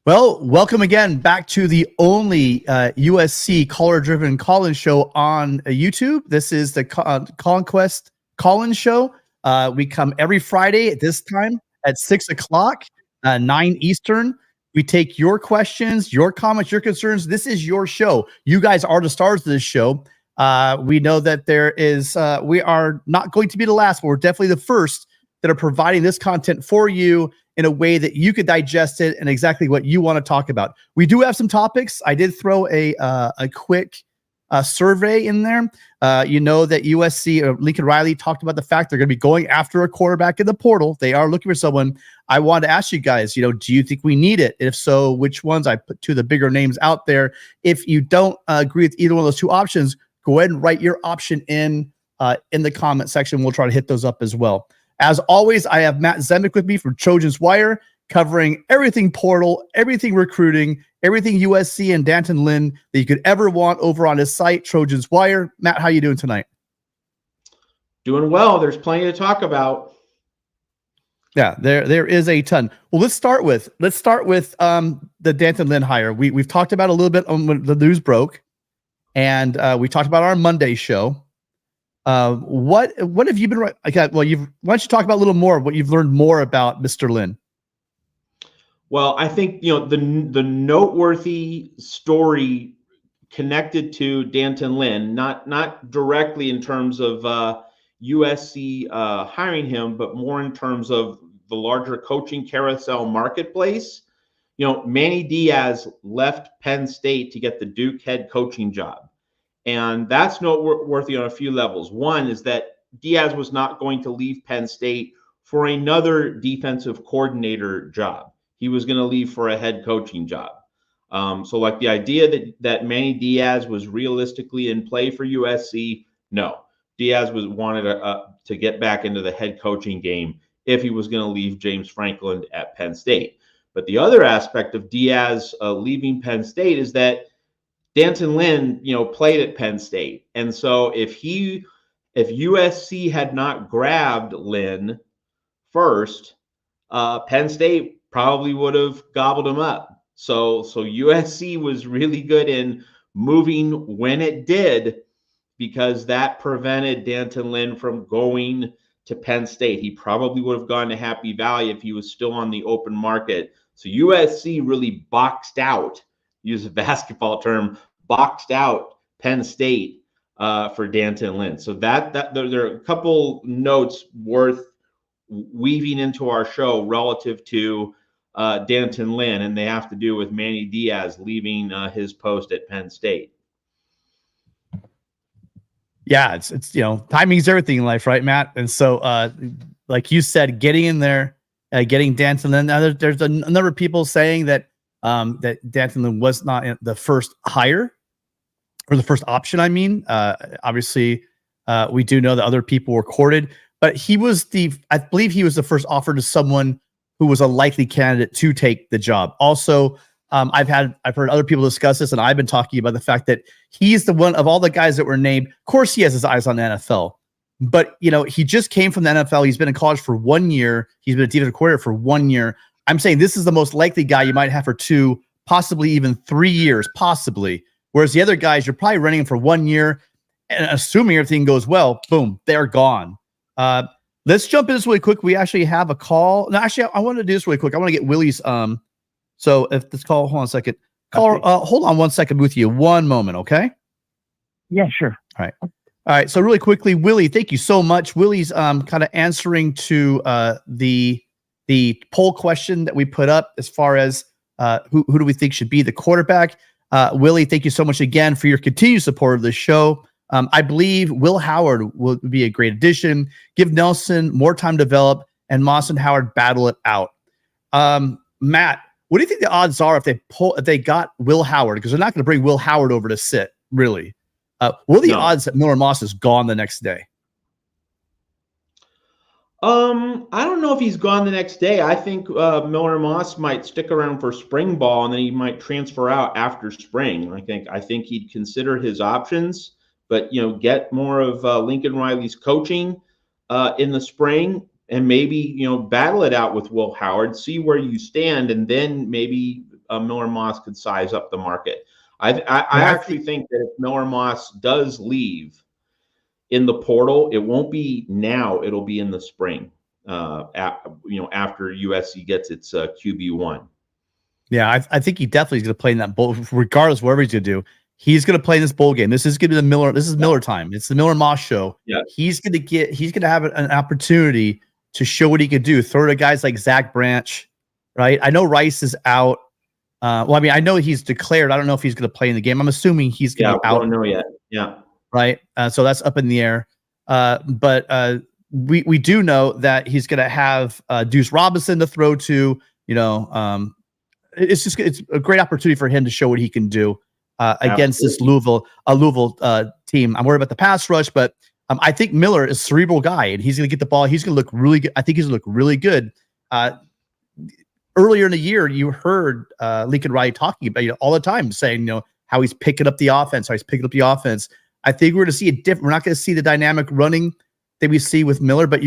Well, welcome again back to the only USC caller-driven call-in show on YouTube. This is the Conquest call-in show. We come every Friday at this time at 6 o'clock, 9 Eastern. We take your questions, your comments, your concerns. This is your show. You guys are the stars of this show. We know that we are not going to be the last, but we're definitely the first that are providing this content for you in a way that you could digest it and exactly what you want to talk about. We do have some topics. I did throw a quick survey in there. You know that USC, Lincoln Riley talked about the fact they're going to be going after a quarterback in the portal. They are looking for someone. I wanted to ask you guys, do you think we need it? If so, which ones? I put two of the bigger names out there. If you don't agree with either one of those two options, go ahead and write your option in the comment section. We'll try to hit those up as well. As always, I have Matt Zemek with me from Trojans Wire, covering everything portal, everything recruiting, everything USC and Danton Lynn that you could ever want over on his site, Trojans Wire. Matt, how you doing tonight? Doing well. There's plenty to talk about. Yeah, there is a ton. Well, let's start with the Danton Lynn hire. We've talked about a little bit when the news broke, and we talked about our Monday show. What have you been? Okay, well, why don't you talk about a little more of what you've learned more about Mr. Lynn? Well, I think the noteworthy story connected to Danton Lynn, not directly in terms of USC hiring him, but more in terms of the larger coaching carousel marketplace. Manny Diaz left Penn State to get the Duke head coaching job. And that's noteworthy on a few levels. One is that Diaz was not going to leave Penn State for another defensive coordinator job. He was going to leave for a head coaching job. So like the idea that Manny Diaz was realistically in play for USC, no. Diaz wanted to get back into the head coaching game if he was going to leave James Franklin at Penn State. But the other aspect of Diaz leaving Penn State is that Danton Lynn, played at Penn State. And so if USC had not grabbed Lynn first, Penn State probably would have gobbled him up. So USC was really good in moving when it did, because that prevented Danton Lynn from going to Penn State. He probably would have gone to Happy Valley if he was still on the open market. So USC really boxed out, use a basketball term, boxed out Penn State for Danton Lynn. So that there are a couple notes worth weaving into our show relative to Danton Lynn, and they have to do with Manny Diaz leaving his post at Penn State. Yeah, it's timing's everything in life, right, Matt? And so, like you said, getting in there, getting Danton Lynn. Now there's a number of people saying that that Danton Lynn was not the first hire or the first option. I mean, obviously, we do know that other people were courted, but I believe he was the first offer to someone who was a likely candidate to take the job. Also, I've heard other people discuss this, and I've been talking about the fact that he's the one of all the guys that were named. Of course, he has his eyes on the NFL, but he just came from the NFL. He's been in college for 1 year. He's been a defensive coordinator for 1 year. I'm saying this is the most likely guy you might have for 2, possibly even 3 years, possibly. Whereas the other guys, you're probably running them for 1 year, and assuming everything goes well, boom, they're gone. Let's jump into this really quick. We actually have a call. No, actually, I want to do this really quick. I want to get Willie's. So if this call, hold on a second. Caller, hold on 1 second with you. One moment, okay? Yeah, sure. All right. So really quickly, Willie, thank you so much. Willie's kind of answering to the poll question that we put up as far as who do we think should be the quarterback. Willie, thank you so much again for your continued support of the show. I believe Will Howard will be a great addition. Give Nelson more time to develop, and Moss and Howard battle it out. Matt, what do you think the odds are if they got Will Howard? Because they're not going to bring Will Howard over to sit, really. What are the odds that Miller Moss is gone the next day? I don't know if he's gone the next day. I think Miller Moss might stick around for spring ball, and then he might transfer out after spring. I think he'd consider his options, but get more of Lincoln Riley's coaching in the spring, and maybe battle it out with Will Howard, see where you stand, and then maybe Miller Moss could size up the market. I I actually think that if Miller Moss does leave in the portal, it won't be now; it'll be in the spring. After USC gets its QB1. Yeah, I think he definitely is going to play in that bowl, regardless of whatever he's going to do. He's going to play in this bowl game. This is going to be the Miller. This is Miller time. It's the Miller Moss show. Yeah. He's going to have an opportunity to show what he could do. Throw to guys like Zach Branch, right? I know Rice is out. Well, I mean, I know he's declared. I don't know if he's going to play in the game. I'm assuming he's going to be out. Don't know yet. Yeah. Right. So that's up in the air. But we do know that he's going to have Deuce Robinson to throw to. It's a great opportunity for him to show what he can do against this Louisville team. I'm worried about the pass rush, but I think Miller is a cerebral guy, and he's going to get the ball. He's going to look really good. I think he's going to look really good. Earlier in the year, you heard Lincoln Riley talking about all the time, saying how he's picking up the offense. I think we're going to see a different. We're not going to see the dynamic running that we see with Miller, but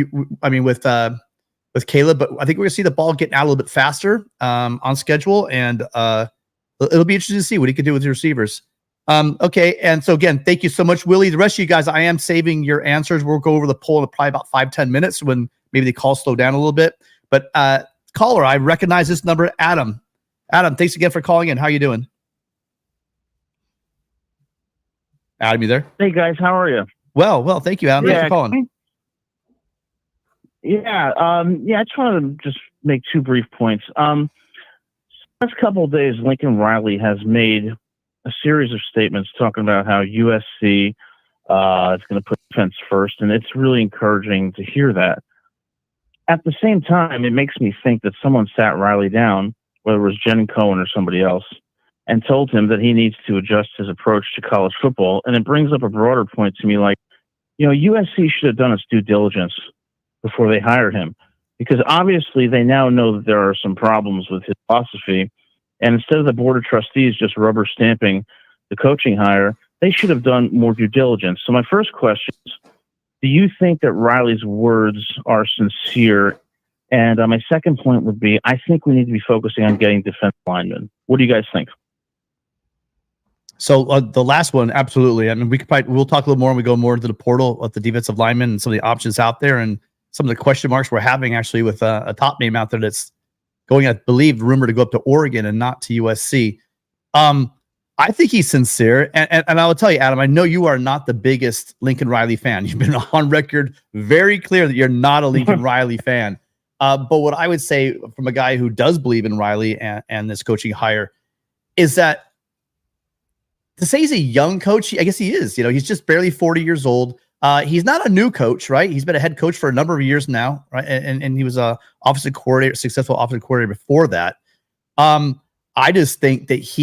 with Caleb, but I think we're going to see the ball getting out a little bit faster on schedule, and it'll be interesting to see what he can do with the receivers. Okay, and so again, thank you so much, Willie. The rest of you guys, I am saving your answers. We'll go over the poll in probably about 5-10 minutes when maybe the calls slow down a little bit. But caller, I recognize this number, Adam. Adam, thanks again for calling in. How you doing? Adam, you there? Hey, guys, how are you? Well, thank you, Adam. Thanks for calling. I just wanted to just make two brief points. Last couple of days, Lincoln Riley has made a series of statements talking about how USC is going to put defense first, and it's really encouraging to hear that. At the same time, it makes me think that someone sat Riley down, whether it was Jen Cohen or somebody else, and told him that he needs to adjust his approach to college football. And it brings up a broader point to me, like, USC should have done its due diligence before they hired him, because obviously they now know that there are some problems with his philosophy. And instead of the board of trustees just rubber stamping the coaching hire, they should have done more due diligence. So my first question is, do you think that Riley's words are sincere? And my second point would be, I think we need to be focusing on getting defensive linemen. What do you guys think? So the last one, absolutely. I mean, we'll talk a little more when we go more into the portal of the defensive linemen and some of the options out there and some of the question marks we're having actually with a top name out there that's going, I believe, rumored to go up to Oregon and not to USC. I think he's sincere. And I will tell you, Adam, I know you are not the biggest Lincoln Riley fan. You've been on record very clear that you're not a Lincoln Riley fan. But what I would say from a guy who does believe in Riley and this coaching hire is that to say he's a young coach, I guess he is. He's just barely 40 years old. He's not a new coach, right? He's been a head coach for a number of years now, right? And he was a successful offensive coordinator before that. I just think that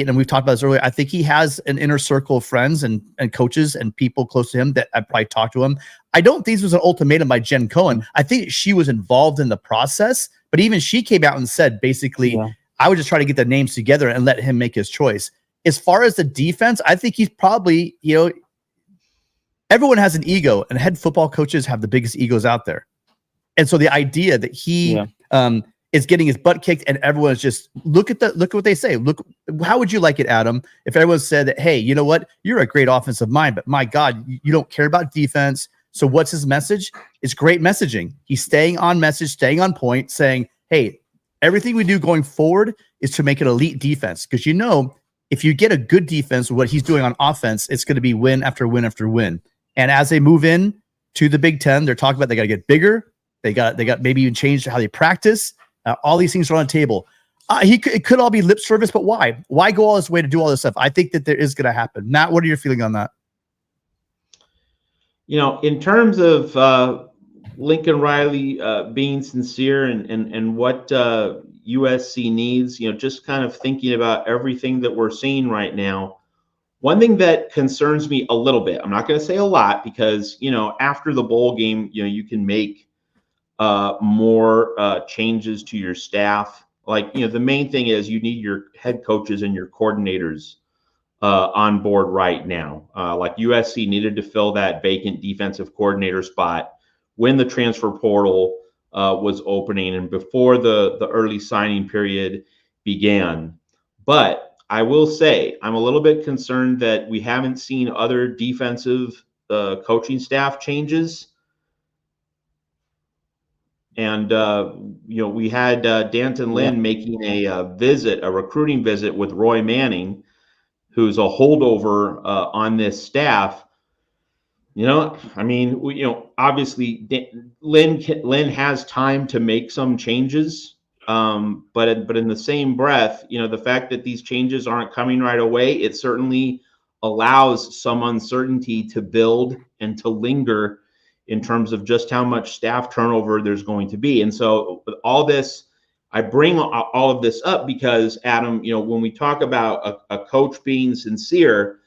and we've talked about this earlier, I think he has an inner circle of friends and coaches and people close to him that I've probably talked to him. I don't think this was an ultimatum by Jen Cohen. I think she was involved in the process, but even she came out and said, basically, I would just try to get the names together and let him make his choice. As far as the defense, I think he's probably, everyone has an ego, and head football coaches have the biggest egos out there. And so the idea that he is getting his butt kicked and everyone is just look at what they say. Look, how would you like it, Adam, if everyone said that, hey, you know what? You're a great offensive mind, but my God, you don't care about defense. So what's his message? It's great messaging. He's staying on message, staying on point, saying, hey, everything we do going forward is to make an elite defense. Because if you get a good defense, what he's doing on offense, it's going to be win after win after win. And as they move in to the Big Ten, they're talking about they got to get bigger. They got maybe even change how they practice. All these things are on the table. It could all be lip service, but why? Why go all this way to do all this stuff? I think that there is going to happen. Matt, what are your feelings on that? In terms of Lincoln Riley being sincere and what USC needs, just kind of thinking about everything that we're seeing right now. One thing that concerns me a little bit, I'm not going to say a lot because, after the bowl game, you can make more changes to your staff. Like, the main thing is you need your head coaches and your coordinators on board right now. Like USC needed to fill that vacant defensive coordinator spot when the transfer portal was opening and before the early signing period began. But I will say I'm a little bit concerned that we haven't seen other defensive coaching staff changes. And we had Danton Lynn making a recruiting visit with Roy Manning, who's a holdover on this staff. I mean, obviously Lynn has time to make some changes, but in the same breath, the fact that these changes aren't coming right away, it certainly allows some uncertainty to build and to linger in terms of just how much staff turnover there's going to be. And so with all this, I bring all of this up because, Adam, when we talk about a coach being sincere,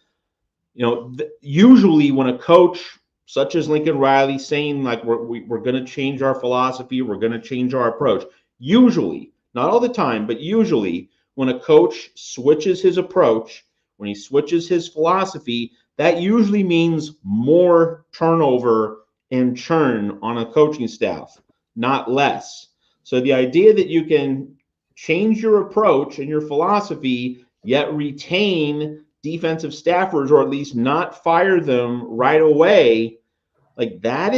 usually when a coach such as Lincoln Riley saying like we're going to change our philosophy, we're going to change our approach, usually, not all the time, but usually when a coach switches his approach, when he switches his philosophy, that usually means more turnover and churn on a coaching staff, not less. So the idea that you can change your approach and your philosophy, yet retain defensive staffers, or at least not fire them right away, like that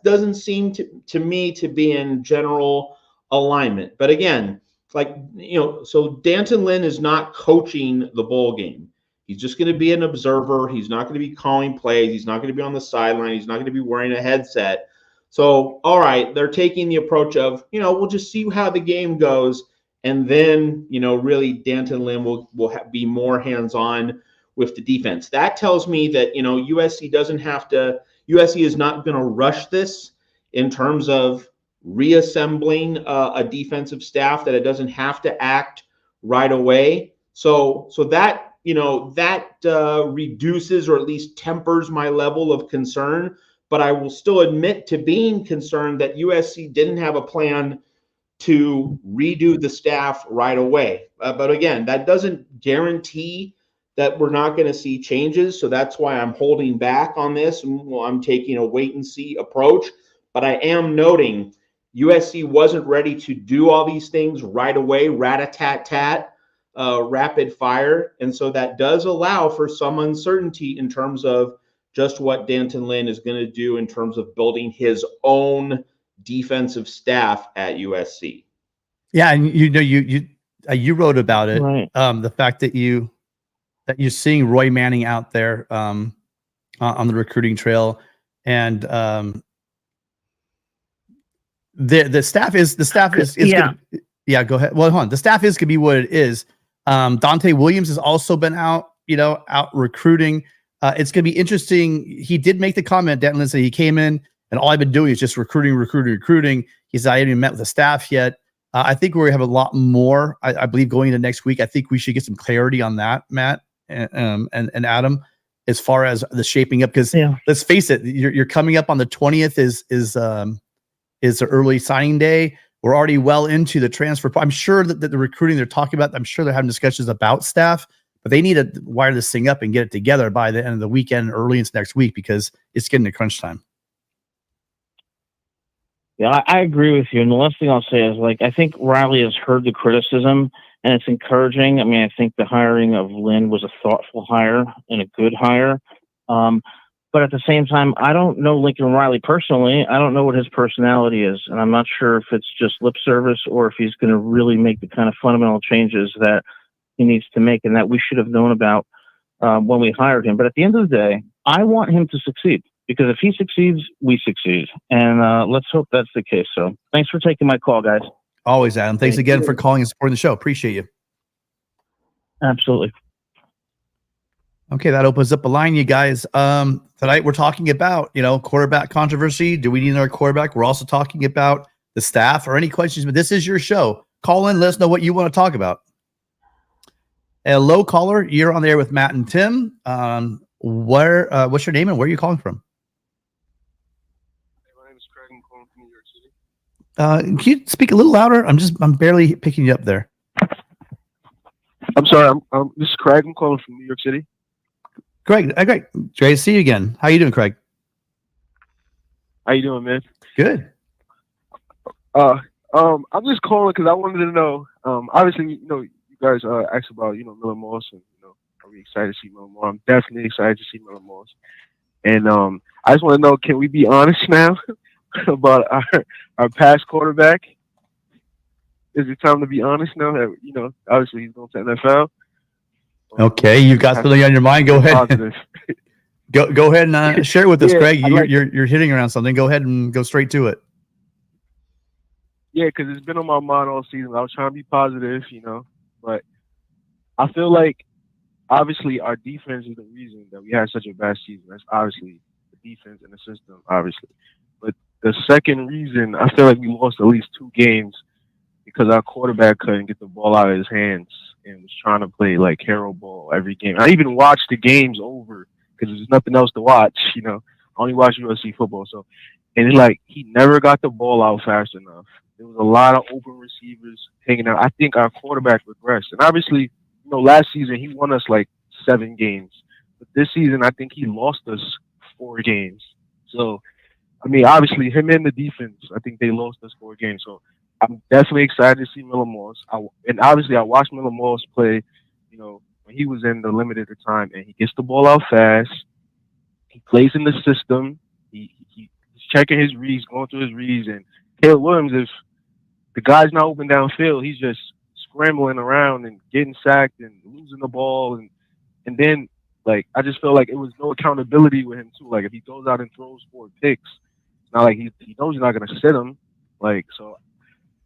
doesn't seem to me to be in general alignment. But again, so Danton Lynn is not coaching the bowl game. He's just going to be an observer. He's not going to be calling plays. He's not going to be on the sideline. He's not going to be wearing a headset. So, all right, they're taking the approach of, we'll just see how the game goes. And then, really Danton Lynn will be more hands-on with the defense. That tells me that, USC is not going to rush this in terms of reassembling a defensive staff, that it doesn't have to act right away. So that, reduces or at least tempers my level of concern. But I will still admit to being concerned that USC didn't have a plan to redo the staff right away. But again, that doesn't guarantee that we're not going to see changes. So that's why I'm holding back on this. I'm taking a wait and see approach. But I am noting USC wasn't ready to do all these things right away, rat-a-tat-tat, rapid fire. And so that does allow for some uncertainty in terms of just what Danton Lynn is going to do in terms of building his own defensive staff at USC. Yeah, and you wrote about it, right. The fact that you're seeing Roy Manning out there on the recruiting trail, and the staff is yeah. Yeah, go ahead. Well, hold on. The staff is gonna be what it is. Dante Williams has also been out recruiting. It's gonna be interesting. He did make the comment, Danton Lynn said he came in and all I've been doing is just recruiting. He said I haven't even met with the staff yet. I think we're gonna have a lot more. I believe going into next week. I think we should get some clarity on that, Matt and Adam, as far as the shaping up. Because let's face it, you're coming up on the 20th is the early signing day. We're already well into the transfer. I'm sure that the recruiting they're talking about, I'm sure they're having discussions about staff, but they need to wire this thing up and get it together by the end of the weekend, early into next week, because it's getting to crunch time. Yeah, I agree with you. And the last thing I'll say is, I think Riley has heard the criticism, and it's encouraging. I mean, I think the hiring of Lynn was a thoughtful hire and a good hire. But at the same time, I don't know Lincoln Riley personally. I don't know what his personality is. And I'm not sure if it's just lip service or if he's going to really make the kind of fundamental changes that he needs to make and that we should have known about when we hired him. But at the end of the day, I want him to succeed, because if he succeeds, we succeed. And let's hope that's the case. So thanks for taking my call, guys. Always, Adam. Thanks again for calling and supporting the show. Appreciate you. Absolutely. Okay, that opens up a line, you guys. Tonight we're talking about, quarterback controversy. Do we need another quarterback? We're also talking about the staff or any questions, but this is your show. Call in, let us know what you want to talk about. Hello, caller. You're on there with Matt and Tim. What's your name and where are you calling from? Hey, my name is Craig. I'm calling from New York City. Can you speak a little louder? I'm barely picking you up there. I'm sorry. This is Craig. I'm calling from New York City. Great. Great to see you again. How you doing, Craig? How you doing, man? Good. I'm just calling because I wanted to know. Obviously, you guys asked about, Miller Moss, and are we excited to see Miller Moss? I'm definitely excited to see Miller Moss. And I just want to know, can we be honest now about our past quarterback? Is it time to be honest now that obviously he's going to NFL? Okay, you've got something on your mind. Go ahead. Go ahead and share it with us, Craig. You're hitting around something. Go ahead and go straight to it. Yeah, because it's been on my mind all season. I was trying to be positive, but I feel like obviously our defense is the reason that we had such a bad season. That's obviously the defense and the system, obviously. But the second reason, I feel like we lost at least 2 games because our quarterback couldn't get the ball out of his hands and was trying to play like hero ball every game. I even watched the games over because there's nothing else to watch, I only watch USC football. So, and it's like he never got the ball out fast enough. There was a lot of open receivers hanging out. I think our quarterback regressed. And obviously, last season he won us like 7 games. But this season, I think he lost us 4 games. So, I mean, obviously, him and the defense, I think they lost us 4 games. So, I'm definitely excited to see Miller Moss. And obviously, I watched Miller Moss play, when he was in the limited time, and he gets the ball out fast. He plays in the system. He's checking his reads, going through his reads. And Caleb Williams, if the guy's not open downfield, he's just scrambling around and getting sacked and losing the ball. And then, like, I just feel like it was no accountability with him, too. Like, if he goes out and throws 4 picks, it's not like he knows you're not going to sit him. Like, so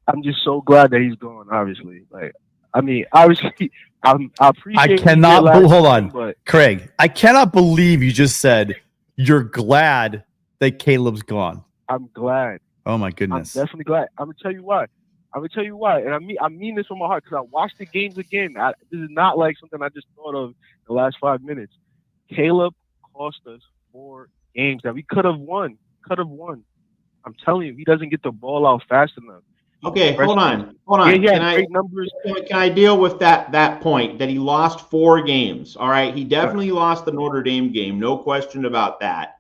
I'm just so glad that he's gone, obviously. Like, I mean, obviously, I appreciate hold on, but Craig, I cannot believe you just said you're glad that Caleb's gone. I'm glad. Oh, my goodness. I'm definitely glad. I'm going to tell you why. And I mean this from my heart because I watched the games again. This is not like something I just thought of in the last 5 minutes. Caleb cost us 4 games that we could have won. I'm telling you, he doesn't get the ball out fast enough. Okay, hold on. Yeah, great numbers. Can I deal with that point that he lost 4 games? All right, he definitely lost the Notre Dame game, no question about that.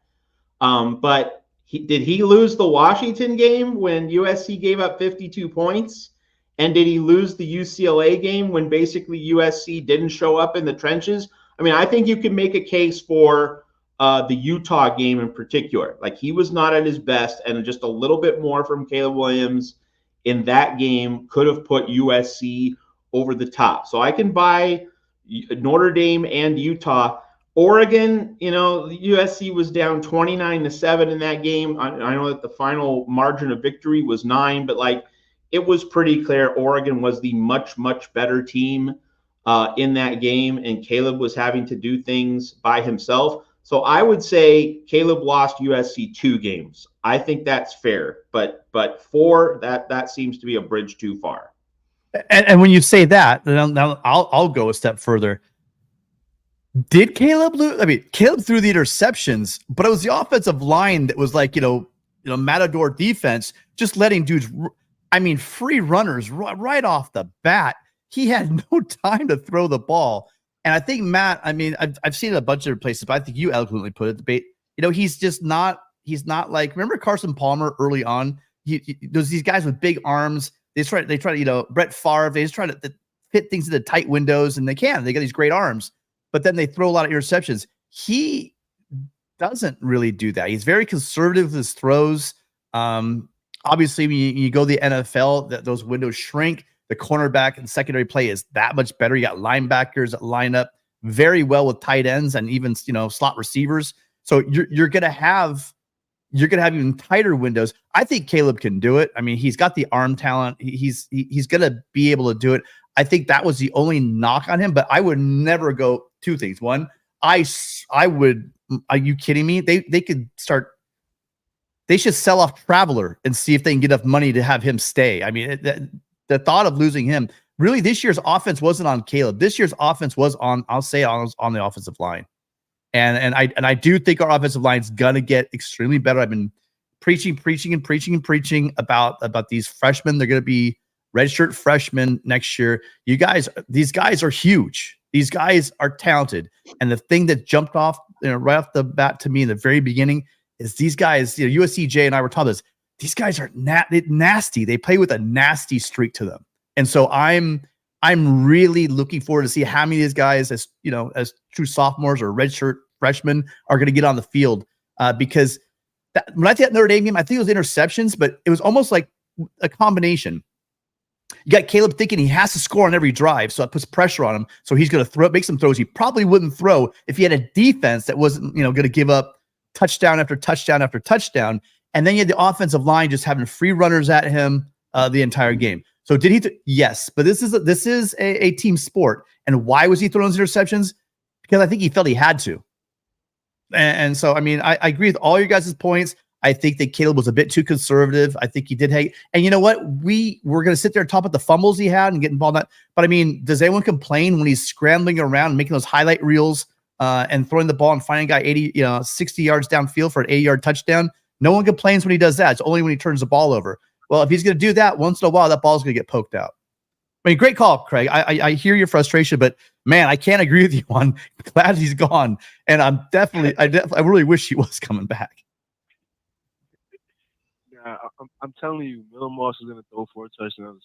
But did he lose the Washington game when USC gave up 52 points? And did he lose the UCLA game when basically USC didn't show up in the trenches? I mean, I think you can make a case for the Utah game in particular. Like, he was not at his best, and just a little bit more from Caleb Williams in that game could have put USC over the top. So I can buy Notre Dame and Utah. Oregon, USC was down 29-7 in that game. I know that the final margin of victory was 9, but like, it was pretty clear Oregon was the much, much better team in that game, and Caleb was having to do things by himself. So I would say Caleb lost USC 2 games. I think that's fair, but 4, that seems to be a bridge too far. And when you say that, now I'll go a step further. Did Caleb lose? I mean, Caleb threw the interceptions, but it was the offensive line that was like, Matador defense, just letting dudes, free runners right off the bat. He had no time to throw the ball. And I think Matt, I've seen it a bunch of different places, but I think you eloquently put it, debate. He's just not, like, remember Carson Palmer early on? There's these guys with big arms. They try to, Brett Favre, they just try to fit things into tight windows, and they got these great arms, but then they throw a lot of interceptions. He doesn't really do that. He's very conservative with his throws. Obviously, when you go to the NFL, those windows shrink. The cornerback and secondary play is that much better. You got linebackers that line up very well with tight ends and even slot receivers. So you're gonna have even tighter windows. I think Caleb can do it. I mean, he's got the arm talent. He's gonna be able to do it. I think that was the only knock on him. But I would never go 2 things. One, I would. Are you kidding me? They could start. They should sell off Traveler and see if they can get enough money to have him stay. I mean, the thought of losing him, really, this year's offense wasn't on Caleb. This year's offense was on the offensive line. And I do think our offensive line is going to get extremely better. I've been preaching about these freshmen. They're going to be redshirt freshmen next year. These guys are huge. These guys are talented. And the thing that jumped off, right off the bat to me in the very beginning is these guys, USCJ and I were taught this. These guys are nasty. They play with a nasty streak to them. And so I'm I'm really looking forward to see how many of these guys, as true sophomores or redshirt freshmen, are going to get on the field. Because when I think that Notre Dame game, I think it was interceptions, but it was almost like a combination. You got Caleb thinking he has to score on every drive, so it puts pressure on him. So he's going to make some throws he probably wouldn't throw if he had a defense that wasn't, going to give up touchdown after touchdown after touchdown. And then you had the offensive line just having free runners at him the entire game. So did he? Yes, but this is a team sport. And why was he throwing those interceptions? Because I think he felt he had to. And so, I mean, I agree with all your guys' points. I think that Caleb was a bit too conservative. I think he did hate. And you know what? We're going to sit there and talk about the fumbles he had and get involved in that. But I mean, does anyone complain when he's scrambling around, making those highlight reels and throwing the ball and finding a guy 60 yards downfield for an 80-yard touchdown? No one complains when he does that. It's only when he turns the ball over. Well, if he's going to do that once in a while, that ball's going to get poked out. I mean, great call, Craig. I hear your frustration, but man, I can't agree with you on glad he's gone. And I really wish he was coming back. Yeah, I'm telling you, Miller Moss is going to throw 4 touchdowns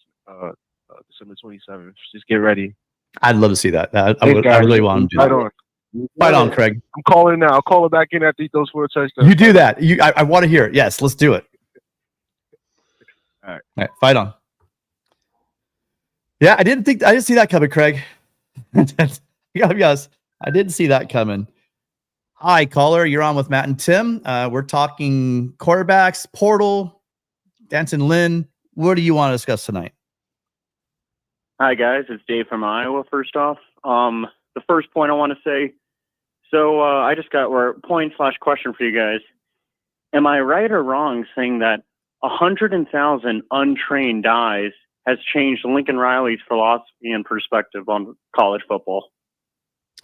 December 27th. Just get ready. I'd love to see that. I really want him to do that. Fight on, Craig. I'm calling now. I'll call it back in after he throws 4 touchdowns. You do that. I want to hear it. Yes, let's do it. All right, fight on. Yeah, I didn't see that coming, Craig. Yes, I didn't see that coming. Hi, caller. You're on with Matt and Tim. We're talking quarterbacks, portal, Danton Lynn. What do you want to discuss tonight? Hi, guys. It's Dave from Iowa, first off. The first point I want to say, so I just got a point/question for you guys. Am I right or wrong saying that 100,000 untrained eyes has changed Lincoln Riley's philosophy and perspective on college football?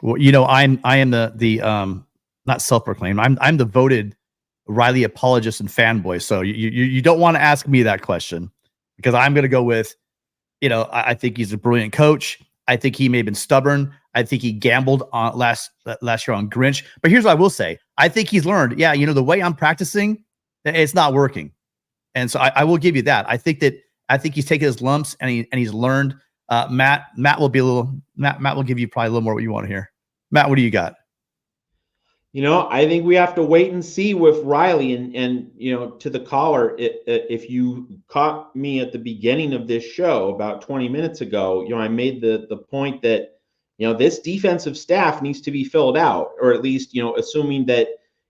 Well, I am the not self-proclaimed. I'm the voted Riley apologist and fanboy. So you don't want to ask me that question, because I'm going to go with, I think he's a brilliant coach. I think he may have been stubborn. I think he gambled on last year on Grinch. But here's what I will say. I think he's learned, the way I'm practicing, it's not working. And so I will give you that. I think he's taken his lumps and he's learned. Matt will give you probably a little more what you want to hear. Matt, what do you got? I think we have to wait and see with Riley and to the caller, if you caught me at the beginning of this show about 20 minutes ago, I made the point that, this defensive staff needs to be filled out, or at least, assuming that,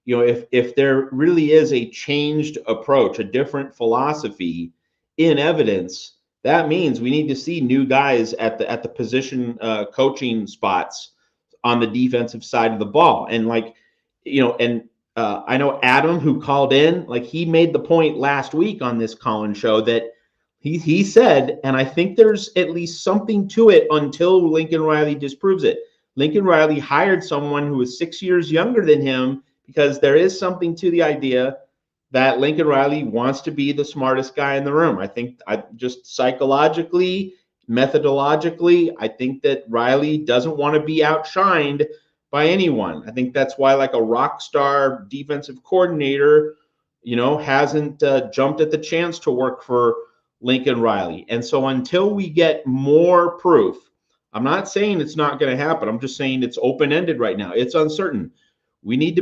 if there really is a changed approach, a different philosophy in evidence, that means we need to see new guys at the position coaching spots on the defensive side of the ball. And I know Adam, who called in, he made the point last week on this Colin show that he said, and I think there's at least something to it until Lincoln Riley disproves it. Lincoln Riley hired someone who was 6 years younger than him because there is something to the idea that Lincoln Riley wants to be the smartest guy in the room. I think just psychologically, methodologically, I think that Riley doesn't want to be outshined by anyone. I think that's why a rock star defensive coordinator, hasn't jumped at the chance to work for Lincoln Riley. And so until we get more proof, I'm not saying it's not going to happen. I'm just saying it's open-ended right now. It's uncertain. We need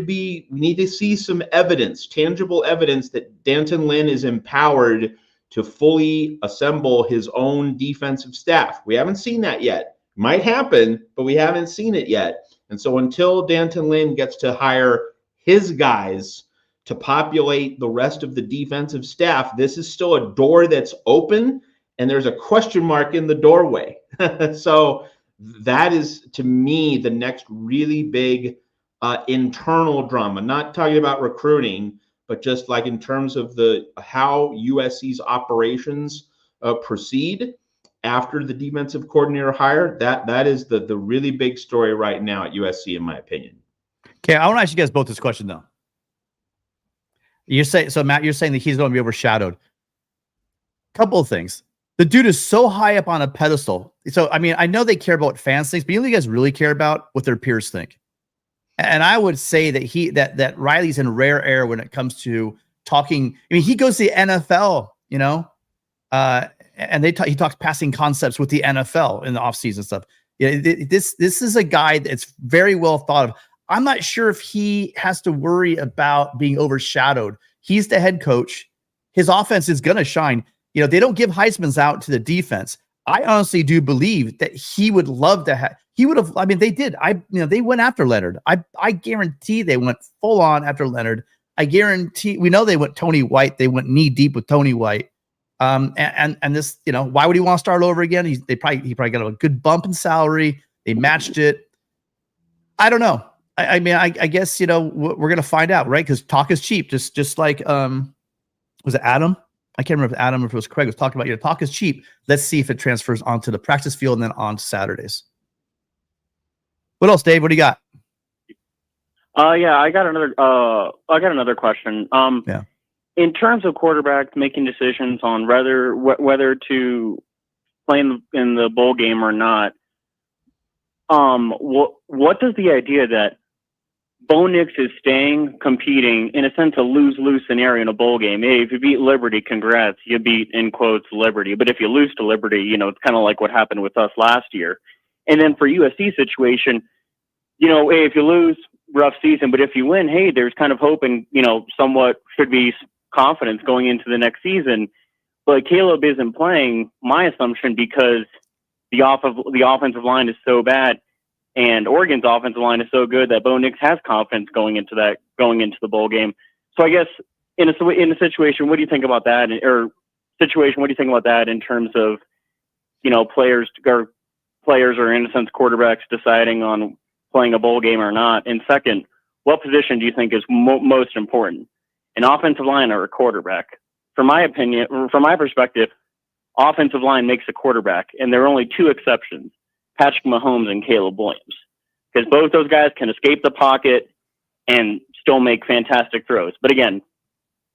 to see some evidence, tangible evidence that Danton Lynn is empowered to fully assemble his own defensive staff. We haven't seen that yet. Might happen, but we haven't seen it yet. And so until Danton Lynn gets to hire his guys to populate the rest of the defensive staff, this is still a door that's open, and there's a question mark in the doorway. So that is, to me, the next really big internal drama. Not talking about recruiting, but just in terms of how USC's operations proceed after the defensive coordinator hire. That is the really big story right now at USC, in my opinion. Okay, I want to ask you guys both this question though. Matt, you're saying that he's going to be overshadowed. Couple of things. The dude is so high up on a pedestal. So, I mean, I know they care about what fans think, but you guys really care about what their peers think. And I would say that that Riley's in rare air when it comes to talking. I mean, he goes to the NFL, and he talks passing concepts with the NFL in the offseason stuff. Yeah, this is a guy that's very well thought of. I'm not sure if he has to worry about being overshadowed. He's the head coach. His offense is going to shine. You know, they don't give Heisman's out to the defense. I honestly do believe that he would love to have. He would have. I mean, they did. They went after Leonard. I guarantee they went full on after Leonard. I guarantee. We know they went Tony White. They went knee deep with Tony White. And this, why would he want to start over again? He probably got a good bump in salary. They matched it. I don't know. I mean, I guess, we're going to find out, right? Because talk is cheap. Just like, was it Adam? I can't remember if Adam or if it was Craig was talking about, talk is cheap. Let's see if it transfers onto the practice field and then on to Saturdays. What else, Dave? What do you got? Yeah, I got another question. Yeah. In terms of quarterbacks making decisions on whether to play in the bowl game or not, what does the idea that Bo Nix is staying competing in a sense a lose-lose scenario in a bowl game? Hey, if you beat Liberty, congrats, you beat in quotes Liberty. But if you lose to Liberty, it's kind of like what happened with us last year. And then for USC situation, hey, if you lose, rough season, but if you win, hey, there's kind of hope and somewhat should be confidence going into the next season. But Caleb isn't playing, my assumption, because the offensive line is so bad and Oregon's offensive line is so good that Bo Nix has confidence going into the bowl game. So I guess in a situation, what do you think about that? What do you think about that in terms of players or in a sense quarterbacks deciding on playing a bowl game or not? And second, what position do you think is most important, an offensive line or a quarterback? From my opinion, from my perspective, offensive line makes a quarterback, and there are only two exceptions: Patrick Mahomes and Caleb Williams, because both those guys can escape the pocket and still make fantastic throws. But again,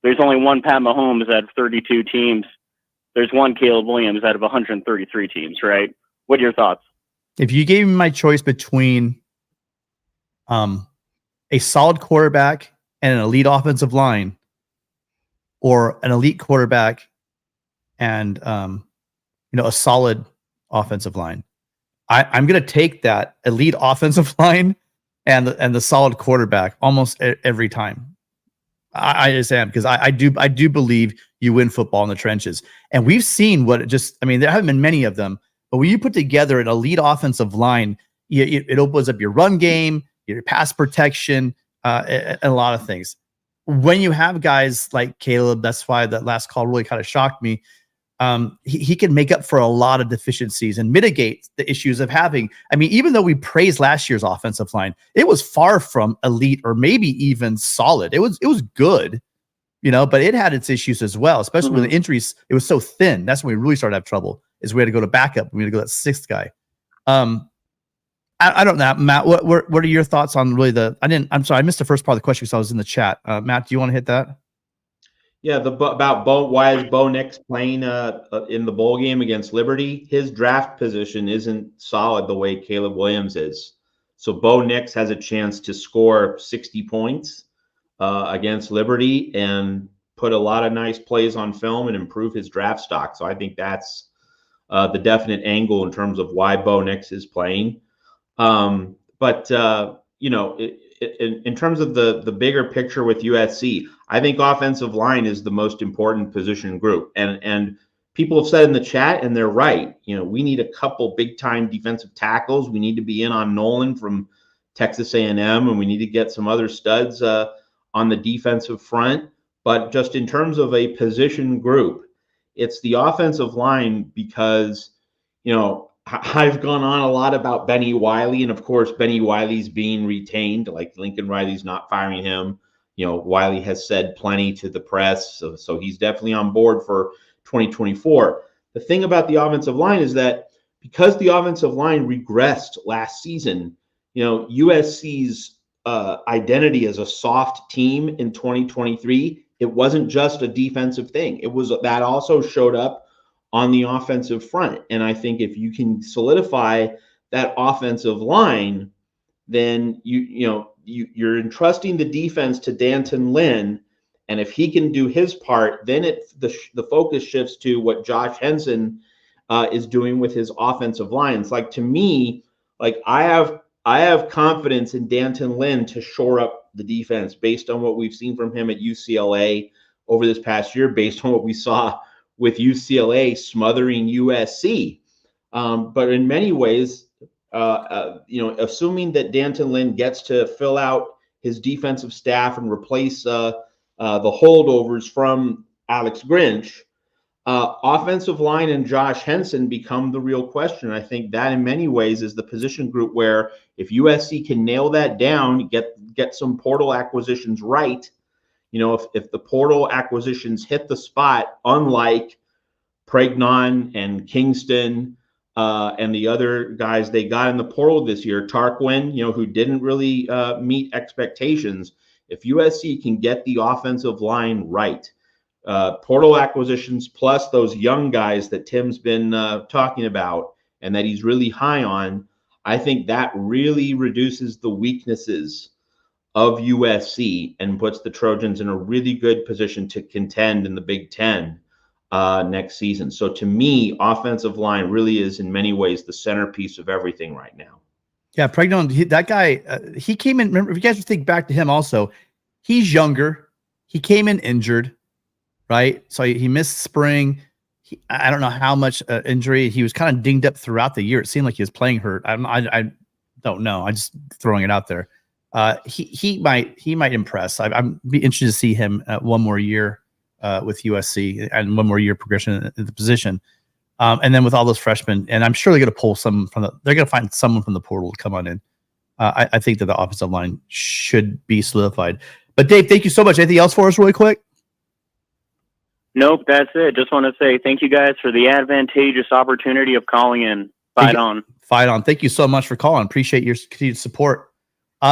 there's only one Pat Mahomes out of 32 teams. There's one Caleb Williams out of 133 teams, right? What are your thoughts? If you gave me my choice between a solid quarterback and an elite offensive line, or an elite quarterback and a solid offensive line, I'm going to take that elite offensive line and the solid quarterback almost every time. I just am, because I do believe you win football in the trenches, and we've seen there haven't been many of them, but when you put together an elite offensive line, it opens up your run game, your pass protection, and a lot of things. When you have guys like Caleb, that's why that last call really kind of shocked me. He can make up for a lot of deficiencies and mitigate the issues of having. I mean, even though we praised last year's offensive line, it was far from elite or maybe even solid. It was good, but it had its issues as well, especially with the injuries. It was so thin. That's when we really started to have trouble. Is we had to go to backup. We had to go to that sixth guy. I don't know, Matt. What are your thoughts on really I'm sorry, I missed the first part of the question because I was in the chat. Matt, do you want to hit that? Yeah, about Bo. Why is Bo Nix playing in the bowl game against Liberty? His draft position isn't solid the way Caleb Williams is. So Bo Nix has a chance to score 60 points against Liberty and put a lot of nice plays on film and improve his draft stock. So I think that's the definite angle in terms of why Bo Nix is playing. In terms of the bigger picture with USC, I think offensive line is the most important position group. And people have said in the chat, and they're right, we need a couple big time defensive tackles. We need to be in on Nolan from Texas A&M, and we need to get some other studs on the defensive front. But just in terms of a position group, it's the offensive line, because, I've gone on a lot about Benny Wiley, and of course, Benny Wiley's being retained. Like Lincoln Riley's not firing him. Wiley has said plenty to the press, so he's definitely on board for 2024. The thing about the offensive line is that because the offensive line regressed last season, USC's identity as a soft team in 2023, it wasn't just a defensive thing. It was that also showed up on the offensive front. And I think if you can solidify that offensive line, then you're entrusting the defense to Danton Lynn, And if he can do his part, then the focus shifts to what Josh Henson is doing with his offensive line. It's like, to me, like I have confidence in Danton Lynn to shore up the defense based on what we've seen from him at UCLA over this past year, based on what we saw with UCLA smothering USC. But in many ways, assuming that Danton Lynn gets to fill out his defensive staff and replace the holdovers from Alex Grinch, offensive line and Josh Henson become the real question. I think that in many ways is the position group where if USC can nail that down, get some portal acquisitions right, if the portal acquisitions hit the spot, unlike Pregnon and Kingston and the other guys they got in the portal this year, Tarquin, who didn't really meet expectations. If USC can get the offensive line right, portal acquisitions plus those young guys that Tim's been talking about and that he's really high on, I think that really reduces the weaknesses of USC and puts the Trojans in a really good position to contend in the Big Ten next season. So to me, offensive line really is in many ways the centerpiece of everything right now. Yeah, Pregnon, that guy, he came in. Remember, if you guys think back to him also, he's younger. He came in injured, right? So he missed spring. I don't know how much injury. He was kind of dinged up throughout the year. It seemed like he was playing hurt. I don't know. I'm just throwing it out there. He might impress. I'm be interested to see him one more year with USC and one more year progression in the position. And then with all those freshmen, and I'm sure they're going to pull some they're going to find someone from the portal to come on in. I think that the offensive line should be solidified. But Dave, thank you so much. Anything else for us really quick? Nope, that's it. Just want to say thank you guys for the advantageous opportunity of calling in. Fight on. Fight on. Thank you so much for calling. Appreciate your continued support. We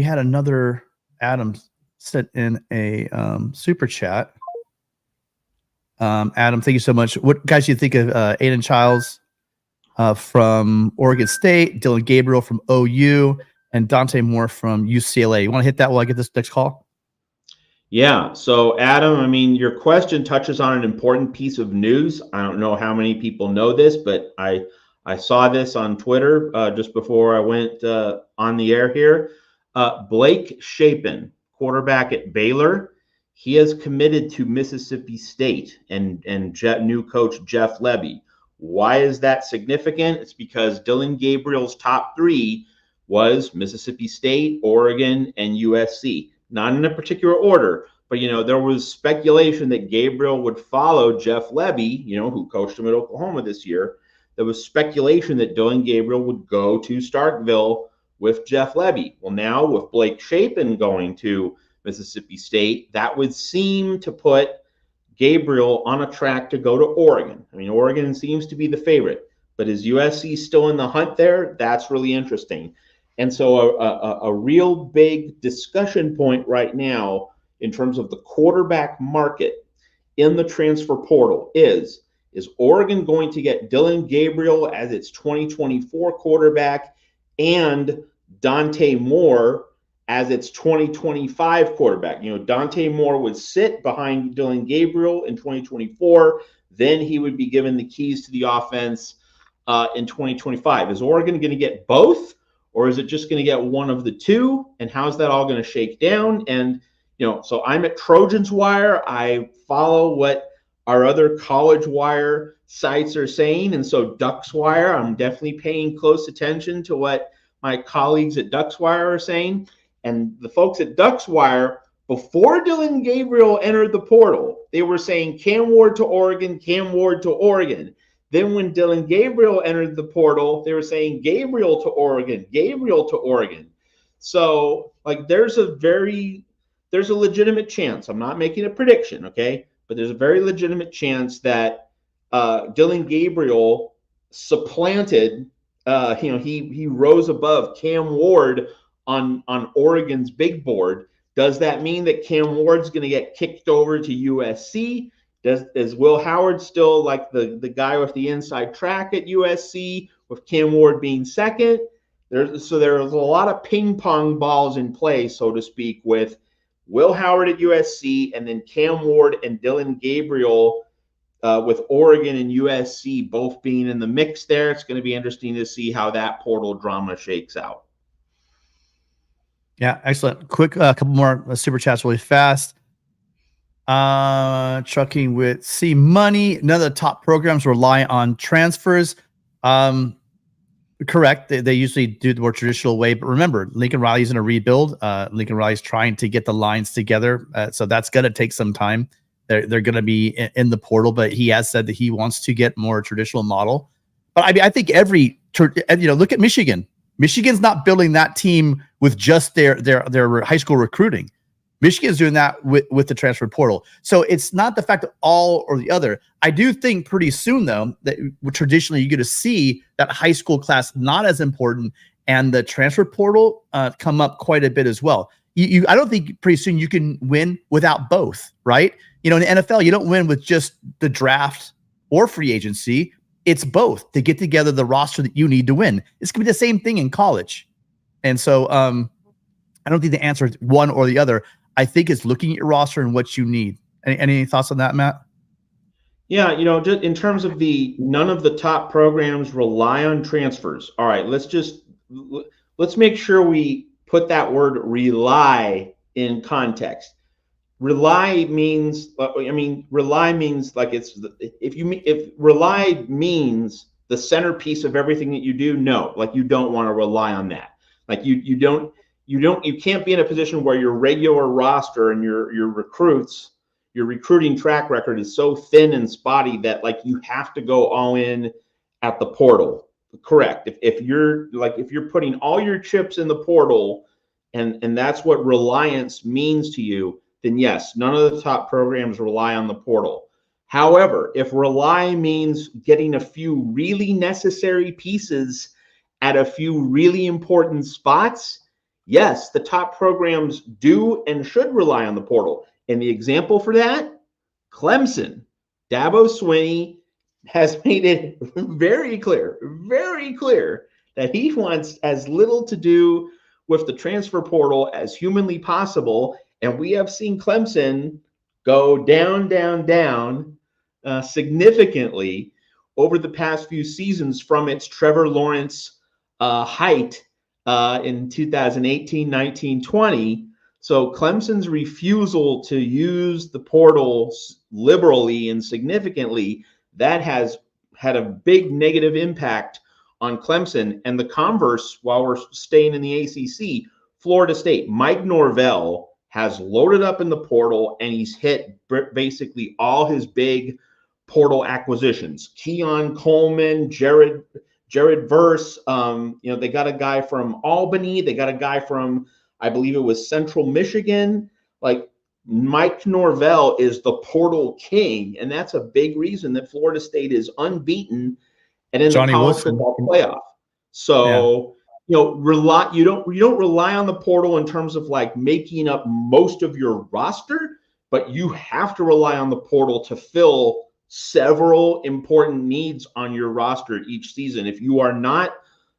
had another Adam sent in a super chat. Adam, thank you so much. What guys do you think of Aiden Childs from Oregon State, Dylan Gabriel from OU, and Dante Moore from UCLA? You want to hit that while I get this next call? Yeah. So, Adam, I mean, your question touches on an important piece of news. I don't know how many people know this, but I saw this on Twitter just before I went on the air here. Blake Shapen, quarterback at Baylor, he has committed to Mississippi State and new coach Jeff Lebby. Why is that significant? It's because Dylan Gabriel's top three was Mississippi State, Oregon, and USC. Not in a particular order, but, there was speculation that Gabriel would follow Jeff Lebby, who coached him at Oklahoma this year. There was speculation that Dylan Gabriel would go to Starkville with Jeff Lebby. Well, now with Blake Shapen going to Mississippi State, that would seem to put Gabriel on a track to go to Oregon. I mean, Oregon seems to be the favorite, but is USC still in the hunt there? That's really interesting. And so a real big discussion point right now in terms of the quarterback market in the transfer portal is Oregon going to get Dylan Gabriel as its 2024 quarterback and Dante Moore as its 2025 quarterback? Dante Moore would sit behind Dylan Gabriel in 2024. Then he would be given the keys to the offense in 2025. Is Oregon going to get both? Or is it just going to get one of the two? And how's that all going to shake down? And, so I'm at Trojans Wire. I follow what our other College Wire sites are saying. And so Ducks Wire, I'm definitely paying close attention to what my colleagues at Ducks Wire are saying. And the folks at Ducks Wire, before Dylan Gabriel entered the portal, they were saying Cam Ward to Oregon, Cam Ward to Oregon. Then when Dylan Gabriel entered the portal, they were saying Gabriel to Oregon, Gabriel to Oregon. So, there's a legitimate chance. I'm not making a prediction, okay? But there's a very legitimate chance that Dylan Gabriel supplanted, he rose above Cam Ward on Oregon's big board. Does that mean that Cam Ward's going to get kicked over to USC? Is Will Howard still like the guy with the inside track at USC, with Cam Ward being second? There's a lot of ping pong balls in play, so to speak, with Will Howard at USC, and then Cam Ward and Dylan Gabriel with Oregon and USC both being in the mix there. It's going to be interesting to see how that portal drama shakes out. Yeah, excellent. Quick, couple more super chats really fast. Trucking with C Money. None of the top programs rely on transfers. Correct. They usually do the more traditional way, but remember, Lincoln Riley's in a rebuild. Lincoln Riley's trying to get the lines together, so that's going to take some time. They're going to be in the portal, but he has said that he wants to get more traditional model. But I mean, I think look at Michigan. Michigan's not building that team with just their high school recruiting. Michigan's doing that with the transfer portal. So it's not the fact of all or the other. I do think pretty soon, though, that traditionally you're going to see that high school class not as important and the transfer portal come up quite a bit as well. I don't think pretty soon you can win without both, right? In the NFL, you don't win with just the draft or free agency. It's both to get together the roster that you need to win. It's going to be the same thing in college. And so I don't think the answer is one or the other. I think it's looking at your roster and what you need. Any thoughts on that, Matt? Yeah, just in terms of none of the top programs rely on transfers. All right, let's make sure we put that word rely in context. Rely means, rely means like if rely means the centerpiece of everything that you do, no, like you don't want to rely on that. Like you can't be in a position where your regular roster and your recruits, your recruiting track record is so thin and spotty that like you have to go all in at the portal. Correct. If you're putting all your chips in the portal and that's what reliance means to you, then yes, none of the top programs rely on the portal. However, if rely means getting a few really necessary pieces at a few really important spots, yes, the top programs do and should rely on the portal. And the example for that, Clemson. Dabo Swinney has made it very clear that he wants as little to do with the transfer portal as humanly possible. And we have seen Clemson go down significantly over the past few seasons from its Trevor Lawrence height in 2018, 19, 20. So Clemson's refusal to use the portal liberally and significantly, that has had a big negative impact on Clemson. And the converse, while we're staying in the ACC, Florida State, Mike Norvell has loaded up in the portal and he's hit basically all his big portal acquisitions. Keon Coleman, Jared Verse, they got a guy from Albany. They got a guy from, I believe it was Central Michigan. Like Mike Norvell is the portal king. And that's a big reason that Florida State is unbeaten and in Johnny the college Wilson football playoff. So, you don't rely on the portal in terms of like making up most of your roster, but you have to rely on the portal to fill several important needs on your roster each season. If you are not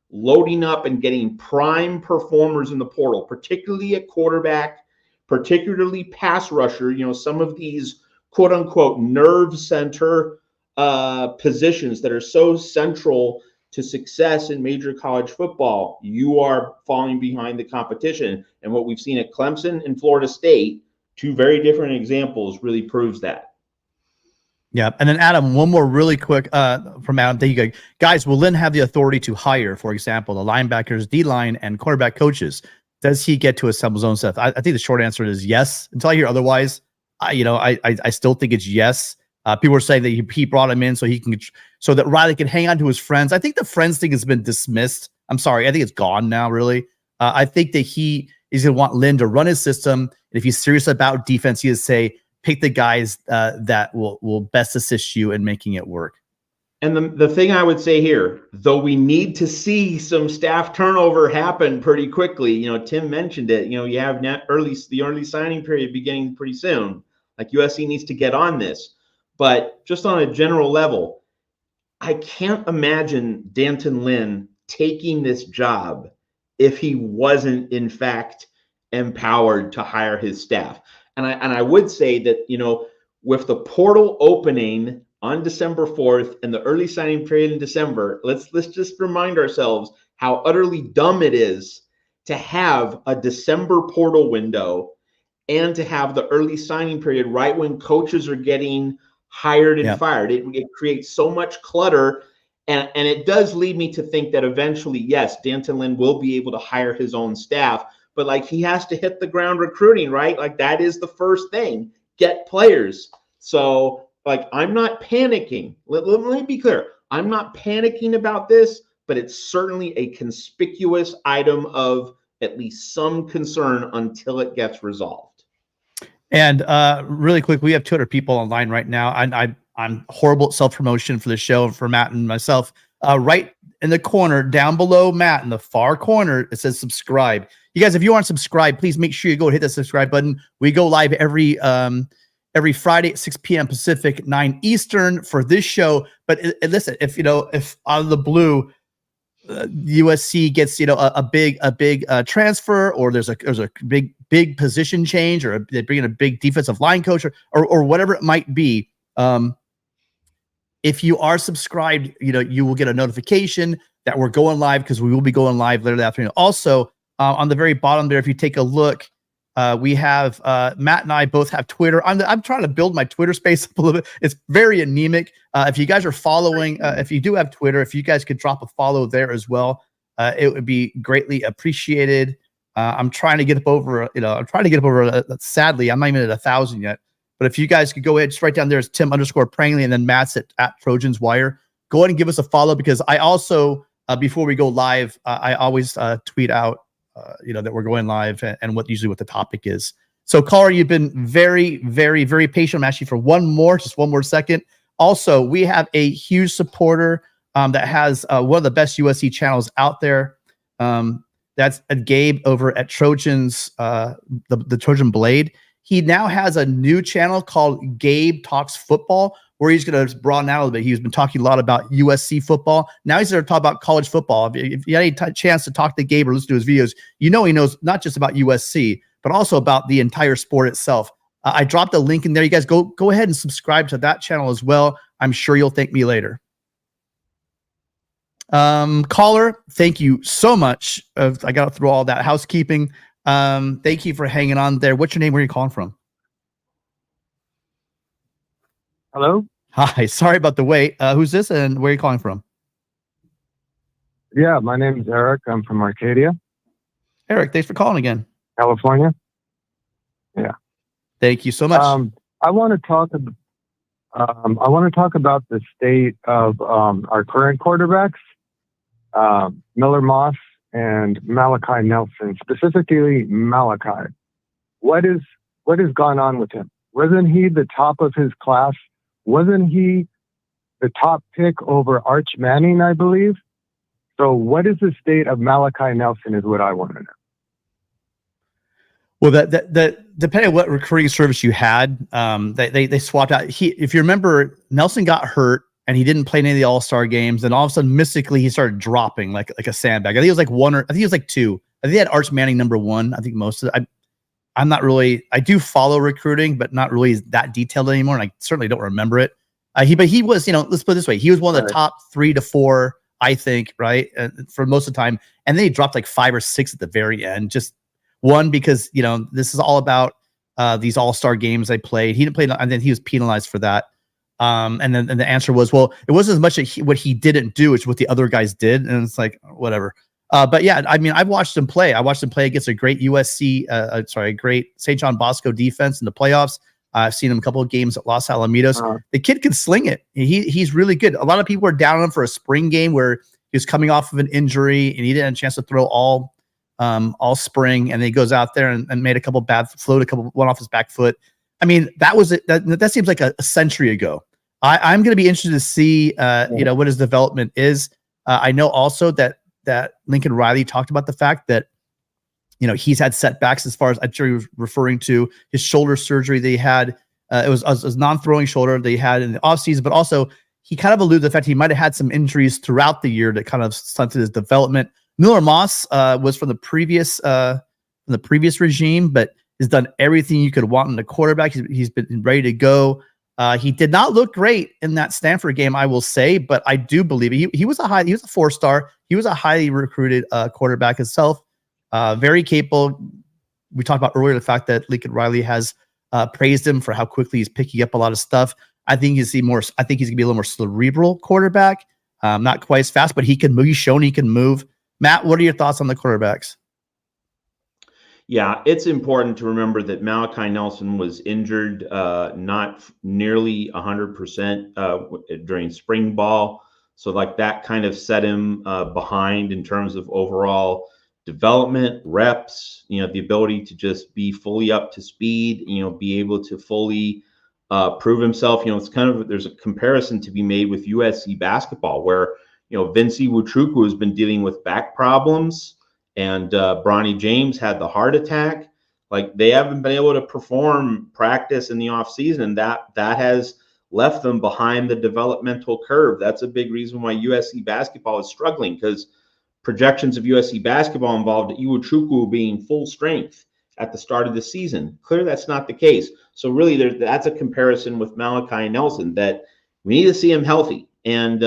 loading up and getting prime performers in the portal, particularly at quarterback, particularly pass rusher, some of these quote unquote nerve center positions that are so central to success in major college football, you are falling behind the competition. And what we've seen at Clemson and Florida State, two very different examples, really proves that. Yeah. And then Adam, one more really quick from Adam. There you go. Guys, will Lynn have the authority to hire, for example, the linebackers, D-line, and quarterback coaches? Does he get to assemble his own stuff? I think the short answer is yes. Until I hear otherwise, I still think it's yes. People are saying that he brought him in so that Riley can hang on to his friends. I think the friends thing has been dismissed. I'm sorry. I think it's gone now, really. I think that he is going to want Lynn to run his system. And if he's serious about defense, he would say, pick the guys that will best assist you in making it work. And the thing I would say here, though we need to see some staff turnover happen pretty quickly, Tim mentioned it, you have the early signing period beginning pretty soon. Like USC needs to get on this. But just on a general level, I can't imagine Danton Lynn taking this job if he wasn't, in fact, empowered to hire his staff. And I would say that, with the portal opening on December 4th and the early signing period in December, let's just remind ourselves how utterly dumb it is to have a December portal window and to have the early signing period right when coaches are getting hired and fired. It creates so much clutter. And it does lead me to think that eventually, yes, Danton Lynn will be able to hire his own staff, but like he has to hit the ground recruiting, right? Like that is the first thing, get players. So like, I'm not panicking. Let me be clear. I'm not panicking about this, but it's certainly a conspicuous item of at least some concern until it gets resolved. And really quick, we have 200 people online right now. I'm horrible at self-promotion for the show and for Matt and myself. Right in the corner, down below Matt, in the far corner, it says subscribe. You guys, if you aren't subscribed, please make sure you go hit the subscribe button. We go live every Friday at 6 p.m. Pacific, 9 Eastern for this show. But listen, if out of the blue, USC gets a big transfer, or there's a big position change, or they bring in a big defensive line coach, or whatever it might be. If you are subscribed, you will get a notification that we're going live, because we will be going live later that afternoon. Also, on the very bottom there, if you take a look, we have Matt and I both have Twitter. I'm trying to build my Twitter space up a little bit. It's very anemic. If you guys are following, if you do have Twitter, if you guys could drop a follow there as well, it would be greatly appreciated. I'm trying to get up over, sadly, I'm not even at 1,000 yet. But if you guys could go ahead, just right down there is Tim_Prangley, and then Matt's at Trojans Wire. Go ahead and give us a follow, because I also, before we go live, I always tweet out, that we're going live and what the topic is. So, caller, you've been very, very, very patient. I'm actually for just one more second. Also, we have a huge supporter that has one of the best USC channels out there. That's Gabe over at Trojans, the Trojan Blade. He now has a new channel called Gabe Talks Football, where he's going to broaden out a little bit. He's been talking a lot about USC football. Now he's going to talk about college football. If you had any chance to talk to Gabe or listen to his videos, he knows not just about USC, but also about the entire sport itself. I dropped a link in there. You guys go ahead and subscribe to that channel as well. I'm sure you'll thank me later. Caller, thank you so much. I got through all that housekeeping. Thank you for hanging on there. What's your name? Where are you calling from? Hello? Hi, sorry about the wait. Who's this and where are you calling from? Yeah, my name is Eric. I'm from Arcadia. Eric, thanks for calling again. California. Yeah. Thank you so much. I want to talk about the state of our current quarterbacks, Miller Moss and Malachi Nelson, specifically Malachi. What has gone on with him? Wasn't he the top of his class? Wasn't he the top pick over Arch Manning, I believe? So what is the state of Malachi Nelson is what I want to know. Well, that depending on what recruiting service you had, they swapped out. If you remember, Nelson got hurt and he didn't play any of the All-Star games. And all of a sudden, mystically, he started dropping like a sandbag. I think it was like one, or I think it was like two. I think he had Arch Manning #1. I think most of it. I'm not really. I do follow recruiting, but not really that detailed anymore. And I certainly don't remember it. But he was, let's put it this way: he was one of the top 3 to 4, I think, right, for most of the time. And then he dropped like 5 or 6 at the very end. Just one, because this is all about these All-Star games they played. He didn't play, and then he was penalized for that. And then the answer was, well, it wasn't as much what he didn't do, it's what the other guys did, and it's like whatever. But yeah, I mean, I've watched him play. I watched him play against a great great St. John Bosco defense in the playoffs. I've seen him a couple of games at Los Alamitos. The kid can sling it. He's really good. A lot of people were down on him for a spring game where he was coming off of an injury and he didn't have a chance to throw all spring, and then he goes out there and made a couple one off his back foot. I mean, that was it. That seems like a century ago. I'm going to be interested to see, what his development is. I know also that Lincoln Riley talked about the fact that, he's had setbacks as far as I'm sure he was referring to his shoulder surgery that he had. It was a non-throwing shoulder that he had in the offseason, but also he kind of alluded to the fact he might have had some injuries throughout the year that kind of stunted his development. Miller Moss was from the previous from the previous regime, but has done everything you could want in the quarterback. He's been ready to go. He did not look great in that Stanford game, I will say, but I do believe he was a 4-star. He was a highly recruited quarterback himself. Very capable. We talked about earlier the fact that Lincoln Riley has praised him for how quickly he's picking up a lot of stuff. I think he's gonna be a little more cerebral quarterback. Not quite as fast, but he can move. He's shown he can move. Matt, what are your thoughts on the quarterbacks? Yeah, it's important to remember that Malachi Nelson was injured not nearly 100% during spring ball. So like that kind of set him behind in terms of overall development, reps, the ability to just be fully up to speed, be able to fully prove himself. There's a comparison to be made with USC basketball where, Vincey Wuchukwu has been dealing with back problems. And Bronny James had the heart attack. Like they haven't been able to perform practice in the offseason, and that has left them behind the developmental curve. That's a big reason why USC basketball is struggling, because projections of USC basketball involved Iwuchukwu being full strength at the start of the season. Clearly, that's not the case. So really, that's a comparison with Malachi Nelson that we need to see him healthy. And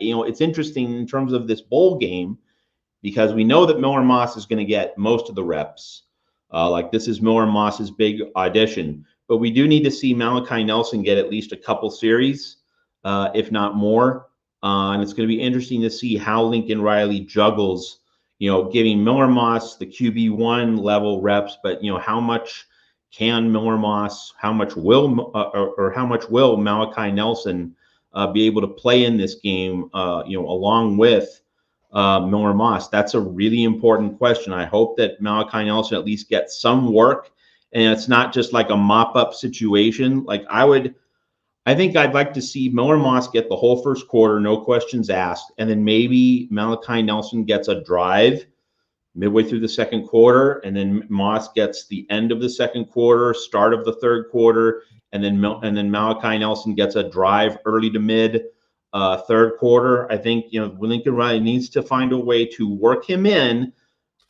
it's interesting in terms of this bowl game, because we know that Miller Moss is going to get most of the reps. This is Miller Moss's big audition. But we do need to see Malachi Nelson get at least a couple series, if not more. And it's going to be interesting to see how Lincoln Riley juggles, giving Miller Moss the QB1 level reps, but, how much can Miller Moss, how much will Malachi Nelson be able to play in this game, along with Miller Moss? That's a really important question. I hope that Malachi Nelson at least gets some work, and it's not just like a mop-up situation. I think I'd like to see Miller Moss get the whole first quarter, no questions asked, and then maybe Malachi Nelson gets a drive midway through the second quarter, and then Moss gets the end of the second quarter, start of the third quarter, and then Malachi Nelson gets a drive early to mid third quarter. I think, Lincoln Riley needs to find a way to work him in.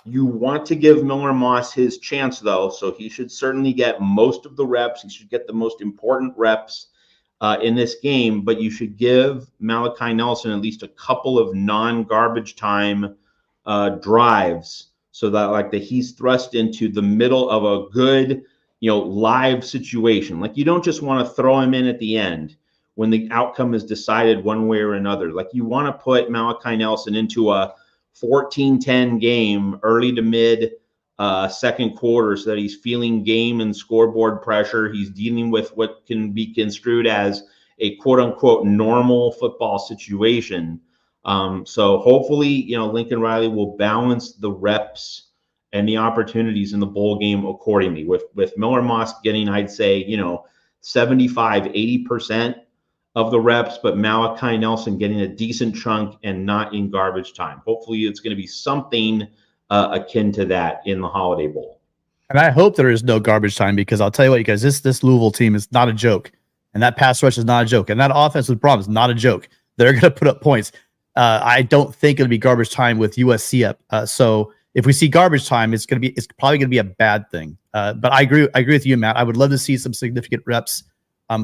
You want to give Miller Moss his chance, though, so he should certainly get most of the reps. He should get the most important reps in this game, but you should give Malachi Nelson at least a couple of non-garbage time drives, so that he's thrust into the middle of a good, live situation. You don't just want to throw him in at the end when the outcome is decided one way or another. You want to put Malachi Nelson into a 14-10 game early to mid second quarter, so that he's feeling game and scoreboard pressure. He's dealing with what can be construed as a quote unquote normal football situation. So hopefully, Lincoln Riley will balance the reps and the opportunities in the bowl game accordingly, with Miller Moss getting, I'd say, 75-80% of the reps, but Malachi Nelson getting a decent chunk and not in garbage time. Hopefully it's going to be something akin to that in the Holiday Bowl. And I hope there is no garbage time, because I'll tell you what, you guys, this Louisville team is not a joke. And that pass rush is not a joke. And that offensive problem is not a joke. They're going to put up points. I don't think it'll be garbage time with USC up. So if we see garbage time, it's probably going to be a bad thing. But I agree with you, Matt. I would love to see some significant reps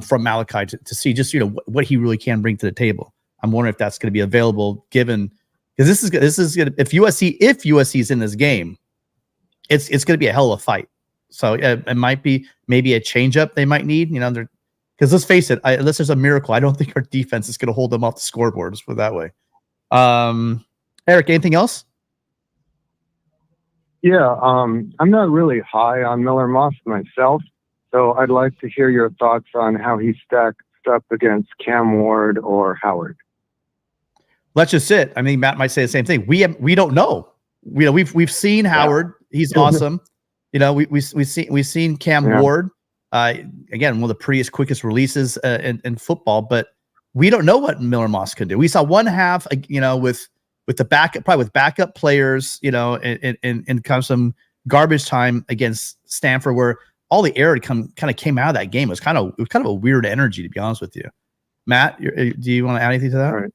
from Malachi to see just, what he really can bring to the table. I'm wondering if that's going to be available, given, because this is going to, if USC is in this game, it's going to be a hell of a fight. So it might be maybe a changeup they might need, because let's face it, unless there's a miracle, I don't think our defense is going to hold them off the scoreboard. Let's put it that way. Eric, anything else? Yeah, I'm not really high on Miller Moss myself, so I'd like to hear your thoughts on how he stacked up against Cam Ward or Howard. Let's just sit. I mean, Matt might say the same thing. We don't know. We've seen Howard. He's awesome. We've seen Cam Ward. Again, one of the prettiest, quickest releases in football, but we don't know what Miller Moss can do. We saw one half, with the backup, probably with backup players, and kind of some garbage time against Stanford, where all the air kind of came out of that game. It was kind of a weird energy, to be honest with you. Matt, do you want to add anything to that? All right.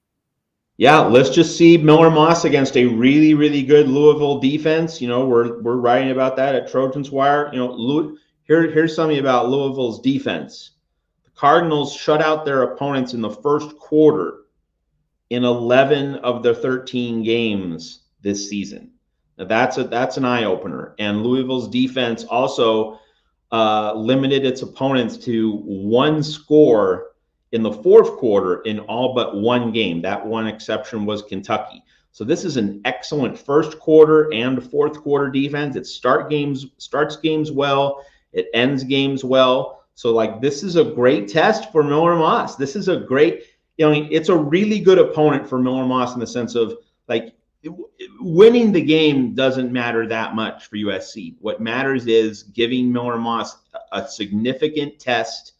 Yeah, let's just see Miller Moss against a really, really good Louisville defense. You know, we're writing about that at Trojans Wire. You know, here's something about Louisville's defense. The Cardinals shut out their opponents in the first quarter in 11 of their 13 games this season. Now that's an eye opener. And Louisville's defense also limited its opponents to one score in the fourth quarter in all but one game. That one exception was Kentucky. So this is an excellent first quarter and fourth quarter defense. It starts games well. It ends games well. So like this is a great test for Miller Moss. This is a great, it's a really good opponent for Miller Moss in the sense of like winning the game doesn't matter that much for USC. What matters is giving Miller Moss a significant test,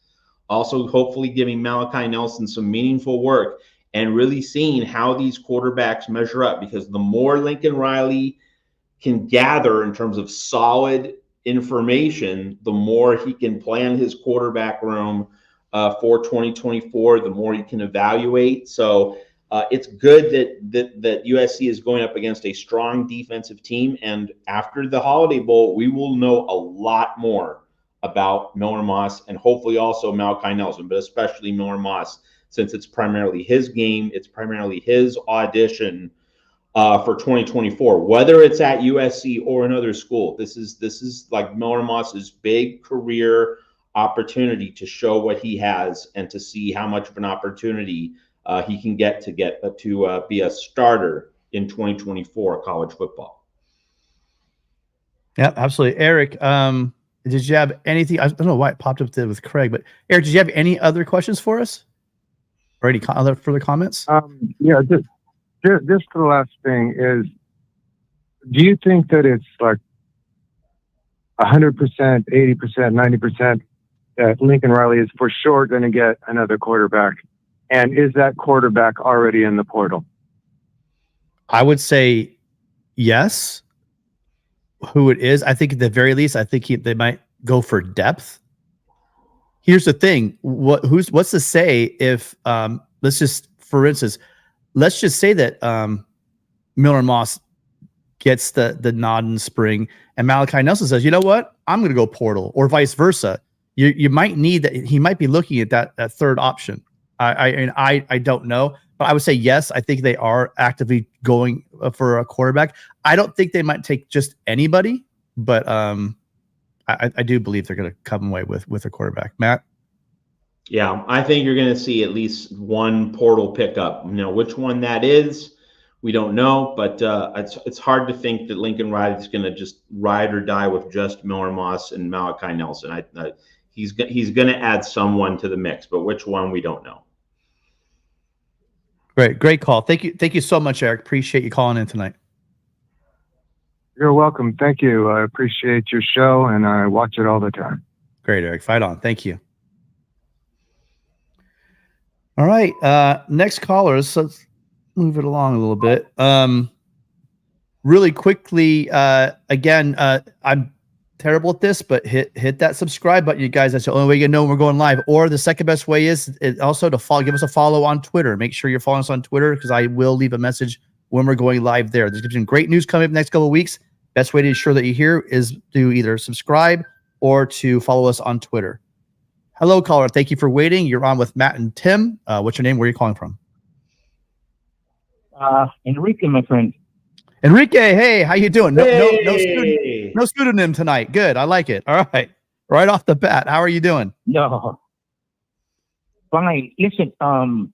also hopefully giving Malachi Nelson some meaningful work and really seeing how these quarterbacks measure up, because the more Lincoln Riley can gather in terms of solid information, the more he can plan his quarterback room for 2024, the more he can evaluate. So it's good that USC is going up against a strong defensive team. And after the Holiday Bowl, we will know a lot more about Miller Moss and hopefully also Malachi Nelson, but especially Miller Moss, since it's primarily his game. It's primarily his audition for 2024, whether it's at USC or another school. This is like Miller Moss's big career opportunity to show what he has and to see how much of an opportunity he can get to be a starter in 2024 college football. Yeah, absolutely. Eric, did you have anything? I don't know why it popped up there with Craig, but Eric, did you have any other questions for us? Or any other further comments? Yeah, just the last thing is, do you think that it's like 100%, 80%, 90% that Lincoln Riley is for sure going to get another quarterback? And is that quarterback already in the portal? I would say yes. Who it is, I think at the very least, I think they might go for depth. Here's the thing: what's to say if let's just, for instance, let's just say that Miller Moss gets the nod in spring, and Malachi Nelson says, "You know what? I'm going to go portal," or vice versa. You might need that. He might be looking at that third option. I don't know, but I would say yes. I think they are actively going for a quarterback. I don't think they might take just anybody, but I do believe they're going to come away with a quarterback. Matt? Yeah, I think you're going to see at least one portal pickup. Which one that is, we don't know, but it's hard to think that Lincoln Riley is going to just ride or die with just Miller Moss and Malachi Nelson. He's going to add someone to the mix, but which one, we don't know. Great call. Thank you so much, Eric. Appreciate you calling in tonight. You're welcome. Thank you. I appreciate your show, and I watch it all the time. Great, Eric. Fight on. Thank you. All right. Next callers. So let's move it along a little bit. Really quickly, again, I'm terrible at this, but hit that subscribe button, you guys. That's the only way you know when we're going live. Or the second best way is also to give us a follow on Twitter. Make sure you're following us on Twitter, because I will leave a message when we're going live there. There's some great news coming up next couple of weeks. Best way to ensure that you hear is to either subscribe or to follow us on Twitter. Hello, caller. Thank you for waiting. You're on with Matt and Tim. What's your name? Where are you calling from? Enrique, my friend. Enrique, hey, how you doing? Hey. No pseudonym tonight. Good, I like it. All right off the bat. How are you doing? No, fine. Listen, I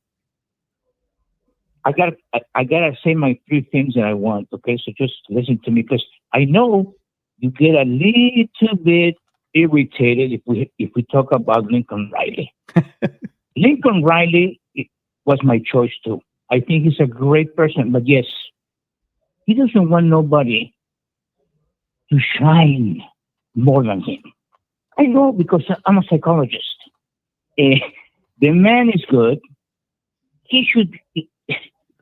gotta say my three things that I want. Okay, so just listen to me, because I know you get a little bit irritated if we talk about Lincoln Riley. Lincoln Riley was my choice too. I think he's a great person, but yes, he doesn't want nobody to shine more than him. I know, because I'm a psychologist. The man is good. He should.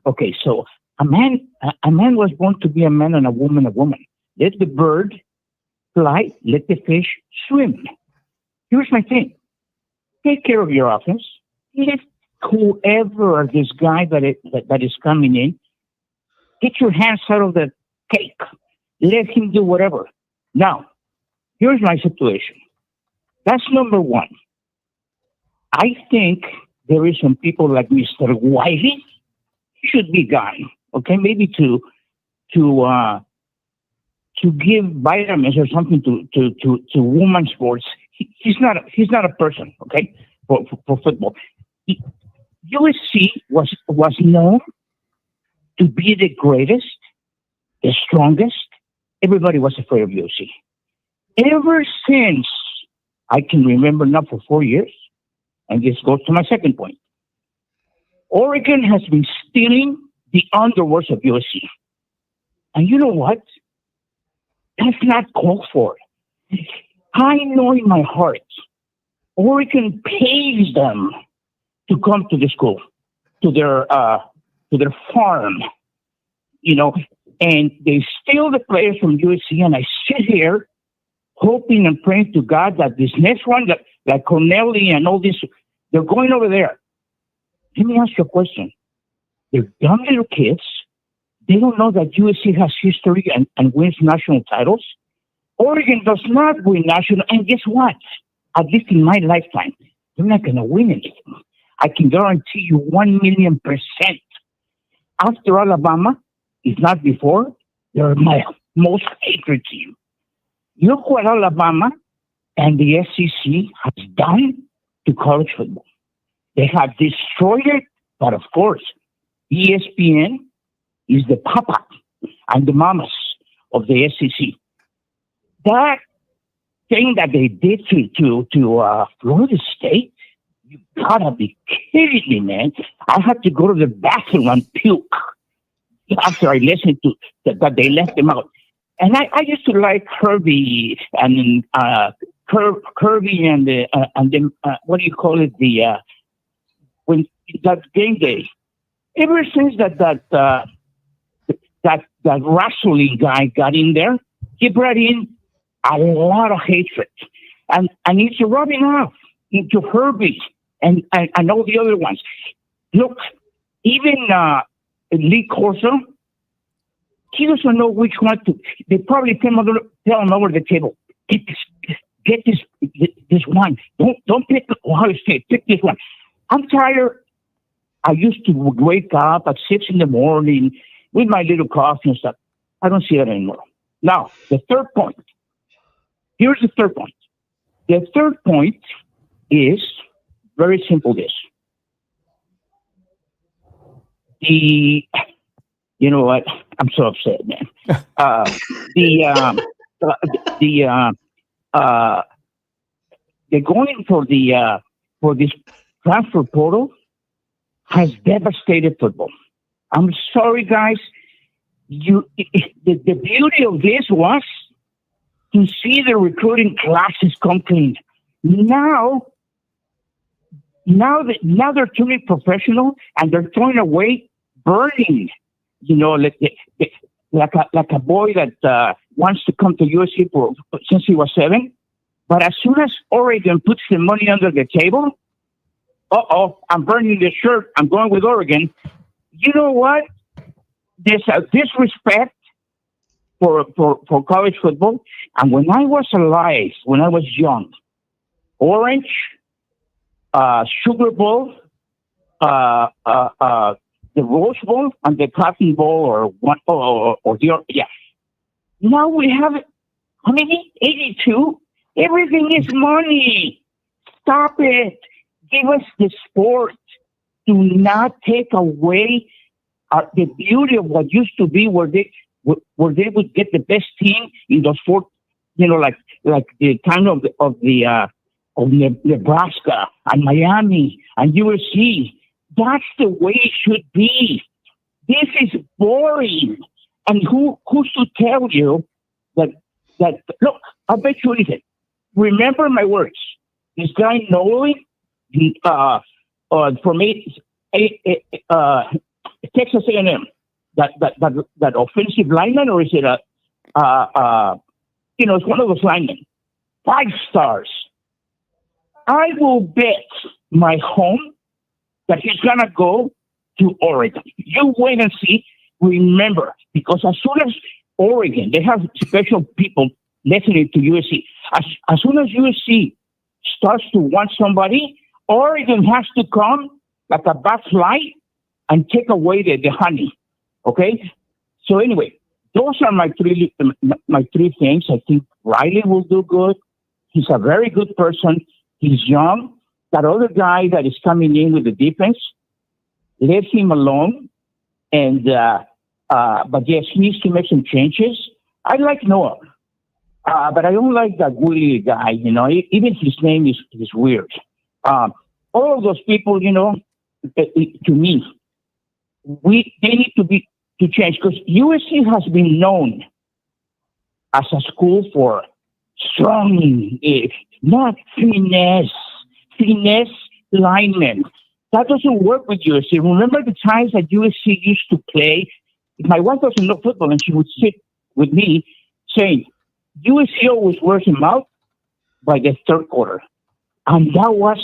Okay, so a man was born to be a man, and a woman a woman. Let the bird fly. Let the fish swim. Here's my thing: take care of your offense. whoever this guy that is coming in, get your hands out of the cake. Let him do whatever. Now, here's my situation. That's number one. I think there is some people like Mr. Wiley should be gone. Okay, maybe to give vitamins or something to women's sports. He's not a person. Okay, for football. USC was known to be the greatest, the strongest. Everybody was afraid of USC. Ever since I can remember now for 4 years, and this goes to my second point. Oregon has been stealing the underworlds of USC. And you know what? That's not called for. I know in my heart, Oregon pays them to come to the school, to their farm, and they steal the players from USC. And I sit here hoping and praying to God that this next one, like Cornelli and all this, they're going over there. Let me ask you a question. They're young little kids. They don't know that USC has history and wins national titles. Oregon does not win national. And guess what? At least in my lifetime, they're not going to win anything. I can guarantee you 1,000,000%. After Alabama, if not before, they're my most hated team. Look what Alabama and the SEC has done to college football. They have destroyed it, but of course, ESPN is the papa and the mamas of the SEC. That thing that they did to Florida State, you gotta be kidding me, man. I had to go to the bathroom and puke after I listened to that they left them out. And I used to like Kirby and Kirby and the what do you call it, when that game day. Ever since that wrestling guy got in there, he brought in a lot of hatred, and it's rubbing off into Herbie and all the other ones. Look, even Lee Corso, he doesn't know which one to. They probably tell him over the table, get this one. Don't pick Ohio State. Pick this one. I'm tired. I used to wake up at 6 a.m. with my little coffee and stuff. I don't see that anymore. Now, the third point. Here's the third point. The third point is very simple. You know what? I'm so upset, man. They're going for this transfer portal has devastated football. I'm sorry, guys. The beauty of this was to see the recruiting classes come clean. Now they're turning professional and they're throwing away burning. Like a boy that wants to come to USC since he was 7. But as soon as Oregon puts the money under the table, I'm burning the shirt. I'm going with Oregon. You know what? There's a disrespect for college football. And when I was alive, when I was young, Orange, Sugar Bowl, the Rose Bowl, and the Cotton Bowl, yeah. Now we have how many? 82. Everything is money. Stop it. Give us the sport. Do not take away the beauty of what used to be, where they would get the best team in those 4, like the time of Nebraska and Miami and USC. That's the way it should be. This is boring. And who's to tell you that look, I'll bet you anything. Remember my words. This guy Nolan, from Texas A&M, that offensive lineman, or is it it's one of those linemen, 5 stars. I will bet my home that he's going to go to Oregon. You wait and see. Remember, because as soon as Oregon, they have special people listening to USC. As soon as USC starts to want somebody, Oregon has to come like a bat fly and take away the honey. Okay? So anyway, those are my three things. I think Riley will do good. He's a very good person. He's young. That other guy that is coming in with the defense, let him alone. And but yes, he needs to make some changes. I like Noah, but I don't like that Willie guy. You know, even his name is weird. All of those people, you know, to me, they need to change, because USC has been known as a school for strong, not finesse linemen. That doesn't work with USC. Remember the times that USC used to play? My wife doesn't know football, and she would sit with me saying, USC always wears him out by the third quarter. And that was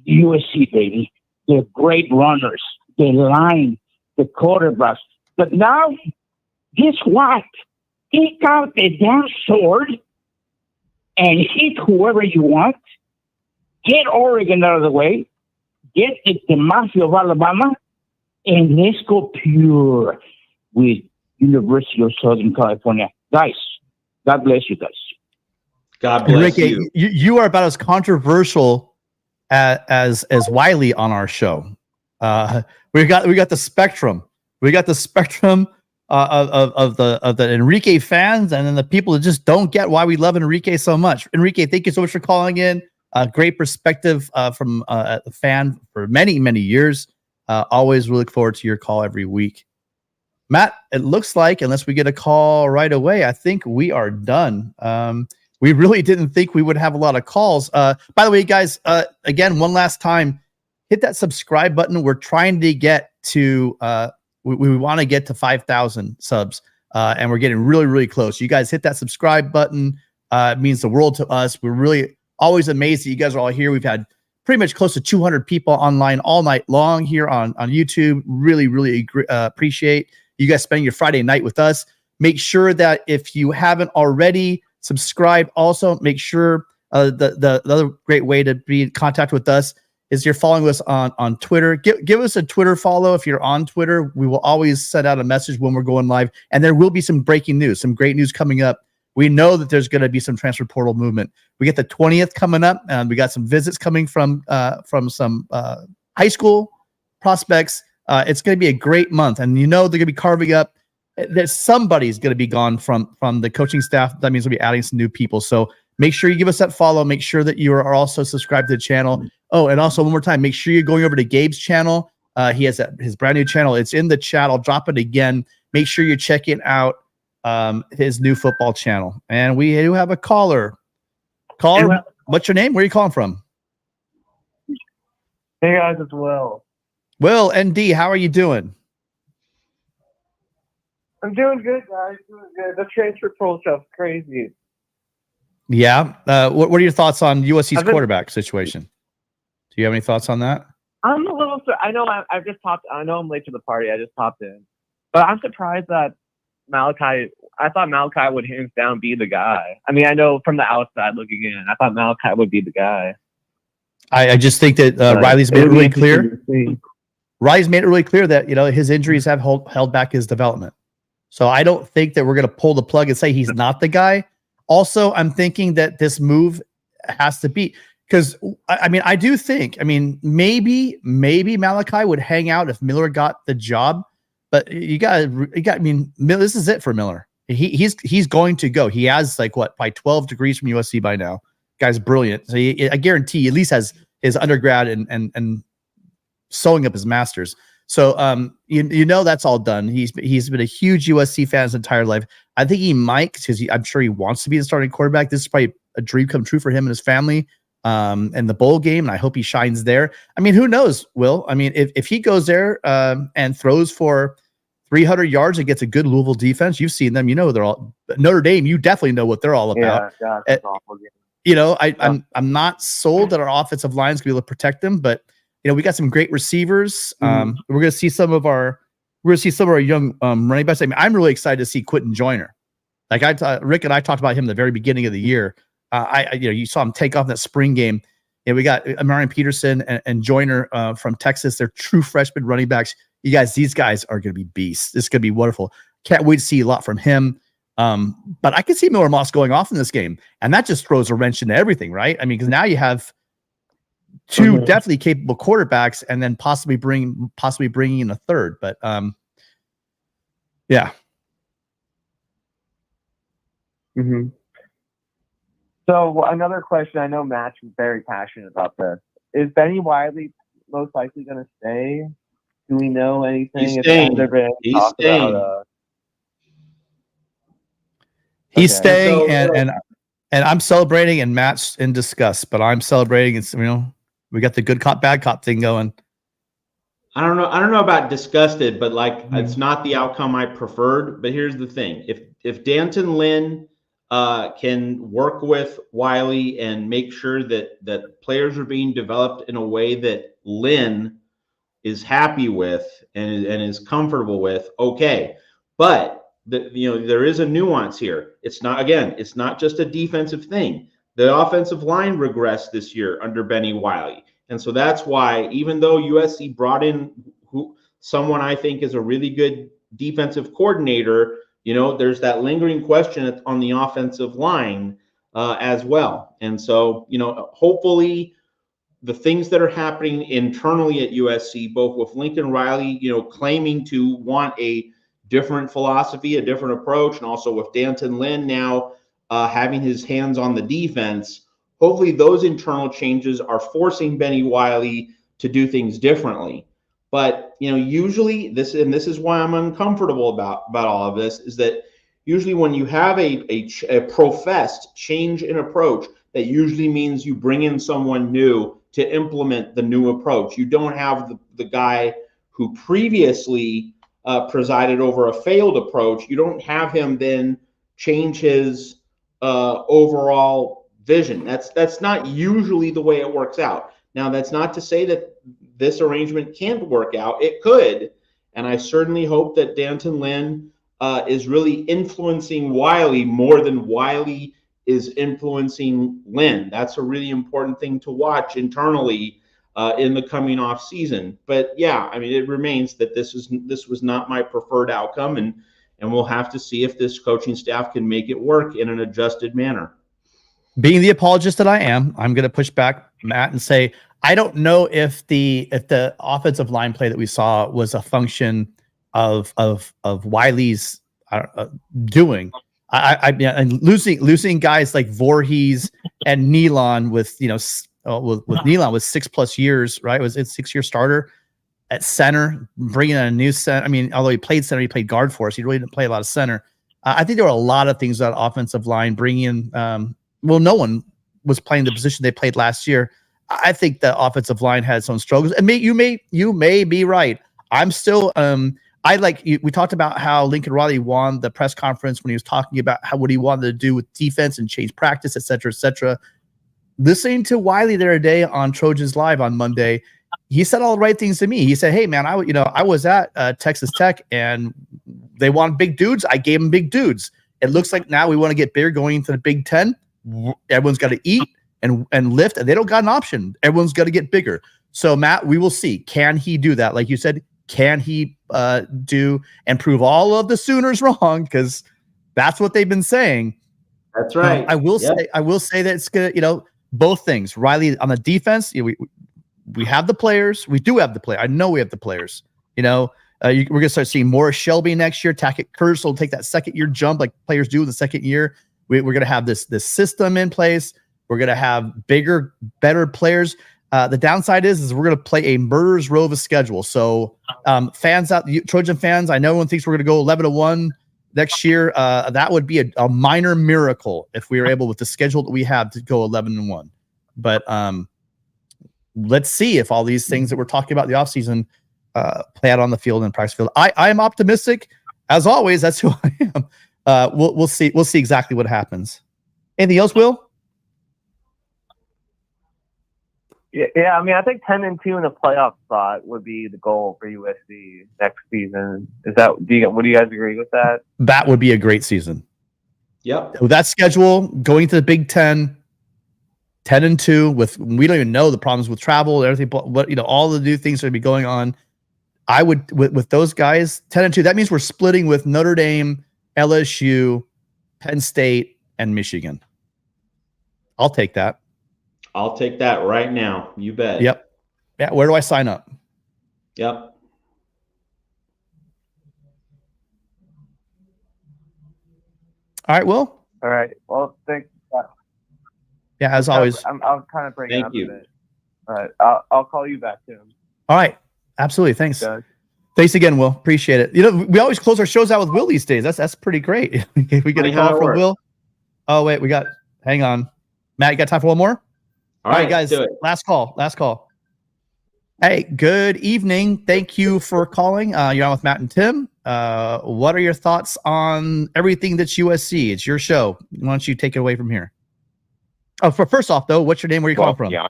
USC, baby. The great runners, the line, the quarterbacks. But now, guess what? Take out the damn sword and hit whoever you want. Get Oregon out of the way. Get the Mafia of Alabama. And let's go pure with University of Southern California. Guys, God bless you guys. God bless Enrique, you. You are about as controversial as Wiley on our show. We got the spectrum. We got the spectrum of the Enrique fans, and then the people that just don't get why we love Enrique so much. Enrique, thank you so much for calling in. Great perspective from a fan for many, many years. Always look forward to your call every week. Matt, it looks like, unless we get a call right away, I think we are done. We really didn't think we would have a lot of calls. By the way, guys, again, one last time, hit that subscribe button. We're trying to get to, we want to get to 5,000 subs, and we're getting really, really close. You guys hit that subscribe button. It means the world to us. We're really always amazed that you guys are all here. We've had pretty much close to 200 people online all night long here on YouTube. Really, really appreciate you guys spending your Friday night with us. Make sure that if you haven't already subscribed, also make sure the other great way to be in contact with us is you're following us on Twitter. Give us a Twitter follow if you're on Twitter. We will always send out a message when we're going live, and there will be some breaking news, some great news coming up. We know that there's going to be some transfer portal movement. We get the 20th coming up, and we got some visits coming from some high school prospects. It's going to be a great month, and you know they're going to be carving up. There's somebody's going to be gone from the coaching staff. That means we'll be adding some new people. So make sure you give us that follow. Make sure that you are also subscribed to the channel. Oh, and also one more time, make sure you're going over to Gabe's channel. He has his brand new channel. It's in the chat. I'll drop it again. Make sure you're checking out his new football channel. And we do have a caller. Caller, what's your name? Where are you calling from? Hey guys, it's Will. Will, ND, how are you doing? I'm doing good, guys. Doing good. The transfer portal stuff's crazy. Yeah. What are your thoughts on USC's quarterback situation? Do you have any thoughts on that? I'm a little. I know I've just popped. I know I'm late to the party. I just popped in, but I'm surprised that Malachi. I thought Malachi would hands down be the guy. I mean, I know from the outside looking in, I thought Malachi would be the guy. I just think that Riley's made it really clear. Riley's made it really clear that his injuries have held back his development. So I don't think that we're going to pull the plug and say he's not the guy. Also, I'm thinking that this move has to be, because I do think, maybe Malachi would hang out if Miller got the job, but you got. This is it for Miller. He's going to go. He has by 12 degrees from USC by now. Guy's brilliant. So I guarantee he at least has his undergrad and sewing up his master's. So that's all done. He's been a huge USC fan his entire life. I think he might, because I'm sure he wants to be the starting quarterback. This is probably a dream come true for him and his family. And the bowl game, and I hope he shines there. Who knows, Will? If he goes there and throws for 300 yards and gets a good Louisville defense, you've seen them. They're all Notre Dame. You definitely know what they're all about. Yeah, that's awful game. I'm not sold that our offensive line is going to be able to protect them, but we got some great receivers. We're going to see some of our young running backs. I mean, I'm really excited to see Quentin Joyner. Like Rick and I talked about him at the very beginning of the year. You saw him take off in that spring game. We got Amarian Peterson and Joyner from Texas. They're true freshman running backs. You guys, these guys are going to be beasts. This is going to be wonderful. Can't wait to see a lot from him. But I can see Miller Moss going off in this game, and that just throws a wrench into everything, right? I mean, because now you have two definitely capable quarterbacks, and then possibly bringing in a third. But yeah. Mm-hmm. So another question. I know Matt's very passionate about this. Is Benny Wiley most likely going to stay? Do we know anything? He's staying. He's staying, and I'm celebrating, and Matt's in disgust. But I'm celebrating. It's we got the good cop, bad cop thing going. I don't know about disgusted, but it's not the outcome I preferred. But here's the thing: if Danton Lynn can work with Wiley and make sure that players are being developed in a way that Lynn is happy with and is comfortable with, okay. But there is a nuance here. It's not just a defensive thing. The offensive line regressed this year under Benny Wiley. And so that's why, even though USC brought in someone I think is a really good defensive coordinator, there's that lingering question on the offensive line as well. And so, hopefully the things that are happening internally at USC, both with Lincoln Riley, claiming to want a different philosophy, a different approach, and also with Danton Lynn now having his hands on the defense, hopefully those internal changes are forcing Benny Wiley to do things differently. But usually this is why I'm uncomfortable about all of this, is that usually when you have a professed change in approach, that usually means you bring in someone new to implement the new approach. You don't have the guy who previously presided over a failed approach. You don't have him then change his overall vision. That's not usually the way it works out. Now, that's not to say that this arrangement can't work out. It could, and I certainly hope that Danton Lynn is really influencing Wiley more than Wiley is influencing Lynn. That's a really important thing to watch internally in the coming off season. But yeah, I mean, it remains that this was not my preferred outcome, and we'll have to see if this coaching staff can make it work in an adjusted manner. Being the apologist that I am, I'm going to push back, Matt, and say I don't know if the offensive line play that we saw was a function of Wiley's doing. And losing guys like Voorhees and Nealon with with Nealon with 6+ years, right? Was it 6-year starter at center, bringing in a new center? I mean, although he played center, he played guard for us. He really didn't play a lot of center. I think there were a lot of things that offensive line bringing in. No one was playing the position they played last year. I think the offensive line had some struggles, and you may be right. I'm still we talked about how Lincoln Riley won the press conference when he was talking about what he wanted to do with defense and change practice, et cetera, et cetera. Listening to Wiley there today on Trojans Live on Monday, he said all the right things to me. He said, "Hey man, I was at Texas Tech and they want big dudes. I gave them big dudes. It looks like now we want to get bigger going into the Big Ten. Everyone's got to eat and lift, and they don't got an option. Everyone's got to get bigger." So Matt, we will see. Can he do that? Like you said, can he do and prove all of the Sooners wrong? Because that's what they've been saying. That's right. I will say that it's gonna, both things. Riley on the defense, we have the players. We do have the player. I know we have the players. We're gonna start seeing more Shelby next year. Tackett Curtis will take that second-year jump like players do in the second year. We're going to have this system in place. We're going to have bigger, better players. The downside is we're going to play a murderer's row of a schedule. So fans out, Trojan fans, I know everyone thinks we're going to go 11-1 next year. That would be a minor miracle if we were able, with the schedule that we have, to go 11-1. But let's see if all these things that we're talking about in the offseason play out on the field and practice field. I am optimistic. As always, that's who I am. We'll see. We'll see exactly what happens. Anything else, Will? Yeah, I mean, I think 10-2 in a playoff spot would be the goal for USC next season. Is that? Would you guys agree with that? That would be a great season. Yep. With that schedule, going to the Big Ten, 10-2, with we don't even know the problems with travel, everything, but all the new things that would be going on. I would with those guys, 10-2. That means we're splitting with Notre Dame, LSU, Penn State, and Michigan. I'll take that. I'll take that right now. You bet. Yep. Yeah. Where do I sign up? Yep. All right, Will. All right. Well, thanks. Yeah, as always. I'll kind of break it Thank up you. a bit. All right. I'll call you back, Tim. All right. Absolutely. Thanks. Guys. Thanks again, Will. Appreciate it. We always close our shows out with Will these days. That's pretty great. We get a call from Will. Oh, wait, hang on. Matt, you got time for one more? All right, guys. Do it. Last call. Hey, good evening. Thank you for calling. You're on with Matt and Tim. What are your thoughts on everything that's USC? It's your show. Why don't you take it away from here? Oh, first off, though, what's your name? Where are you calling from? Yeah,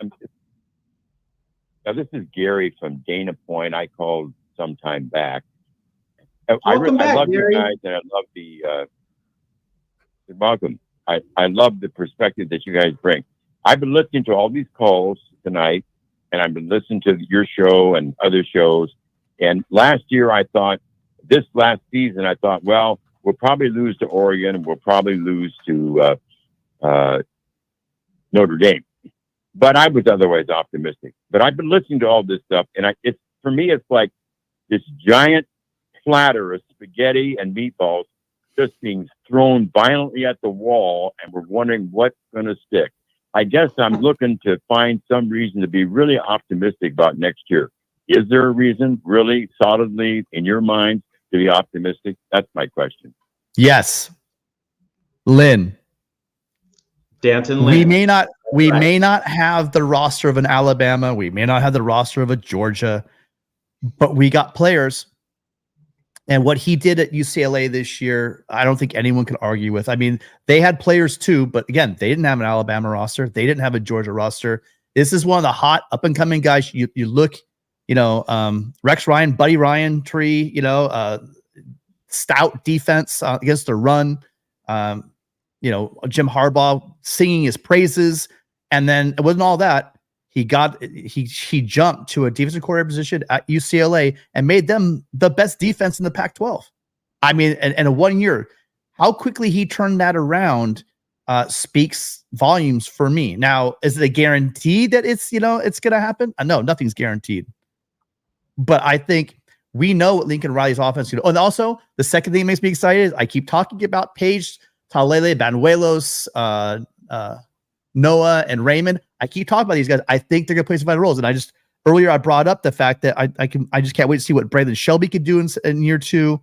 this is Gary from Dana Point. I called some time back. I love Gary. you guys, and I love the welcome. I love the perspective that you guys bring. I've been listening to all these calls tonight, and I've been listening to your show and other shows. And last season, I thought, well, we'll probably lose to Oregon, and we'll probably lose to Notre Dame. But I was otherwise optimistic. But I've been listening to all this stuff, and for me, it's like this giant platter of spaghetti and meatballs just being thrown violently at the wall, and we're wondering what's going to stick. I guess I'm looking to find some reason to be really optimistic about next year. Is there a reason, really solidly in your mind, to be optimistic? That's my question. Yes. Lynn. Danton Lynn. We may not have the roster of an Alabama. We may not have the roster of a Georgia, but we got players. And what he did at UCLA this year, I don't think anyone can argue with. I mean, they had players too, but again, they didn't have an Alabama roster. They didn't have a Georgia roster. This is one of the hot up and coming guys. You look, Rex Ryan, Buddy Ryan tree, stout defense against the run. Jim Harbaugh singing his praises. And then it wasn't all that. He jumped to a defensive coordinator position at UCLA and made them the best defense in the Pac-12. I mean, and in 1 year, how quickly he turned that around speaks volumes for me. Now, is it a guarantee that it's going to happen? No, nothing's guaranteed. But I think we know what Lincoln Riley's offense can do. And also, the second thing that makes me excited is I keep talking about Paige, Talele, Banuelos, Noah, and Raymond. I keep talking about these guys. I think they're going to play some vital roles. And earlier I brought up the fact that I just can't wait to see what Braylon Shelby could do in year two.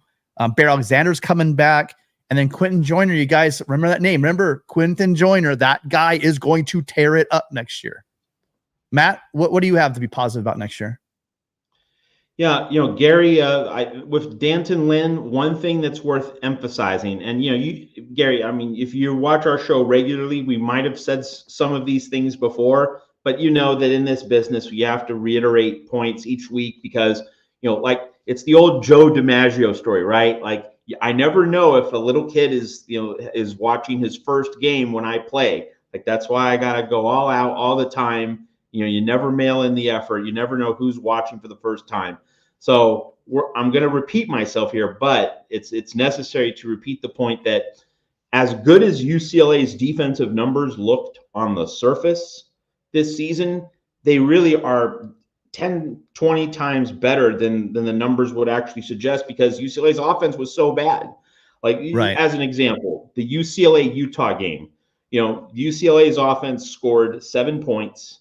Bear Alexander's coming back. And then Quentin Joyner, you guys remember that name. Remember Quentin Joyner, that guy is going to tear it up next year. Matt, what do you have to be positive about next year? Yeah, Gary, with Danton Lynn, one thing that's worth emphasizing, and Gary, I mean, if you watch our show regularly, we might have said some of these things before, but you know that in this business, we have to reiterate points each week because, like it's the old Joe DiMaggio story, right? Like I never know if a little kid is watching his first game when I play. Like that's why I gotta go all out all the time. You never mail in the effort. You never know who's watching for the first time. So I'm going to repeat myself here, but it's necessary to repeat the point that as good as UCLA's defensive numbers looked on the surface this season, they really are 10, 20 times better than the numbers would actually suggest because UCLA's offense was so bad. Like, right. As an example, the UCLA-Utah game, UCLA's offense scored 7 points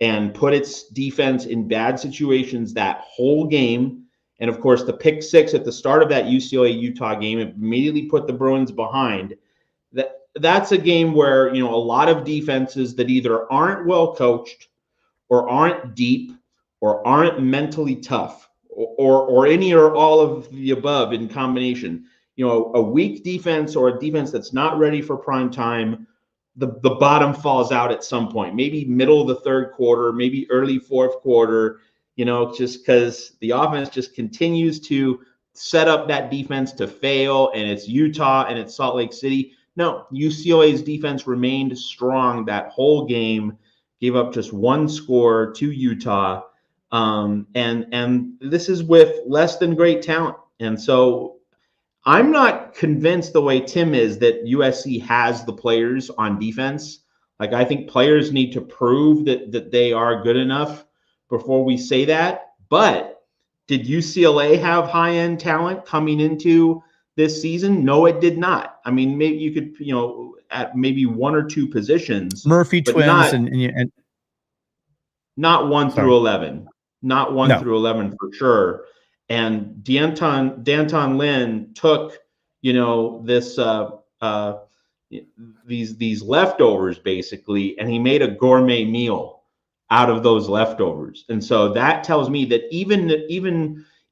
and put its defense in bad situations that whole game. And of course, the pick six at the start of that UCLA-Utah game immediately put the Bruins behind. That's a game where, a lot of defenses that either aren't well coached or aren't deep or aren't mentally tough or any or all of the above in combination, a weak defense or a defense that's not ready for prime time the bottom falls out at some point, maybe middle of the third quarter, maybe early fourth quarter, just because the offense just continues to set up that defense to fail, and it's Utah and it's Salt Lake City. No, UCLA's defense remained strong that whole game, gave up just one score to Utah. And this is with less than great talent. And so I'm not convinced the way Tim is that USC has the players on defense. Like, I think players need to prove that they are good enough before we say that. But did UCLA have high-end talent coming into this season? No, it did not. I mean, maybe you could, at maybe one or two positions. Murphy twins not, and not 1 Sorry. through 11. Not 1 No. through 11 for sure. And Danton Lynn took, this these leftovers basically, and he made a gourmet meal out of those leftovers. And so that tells me that even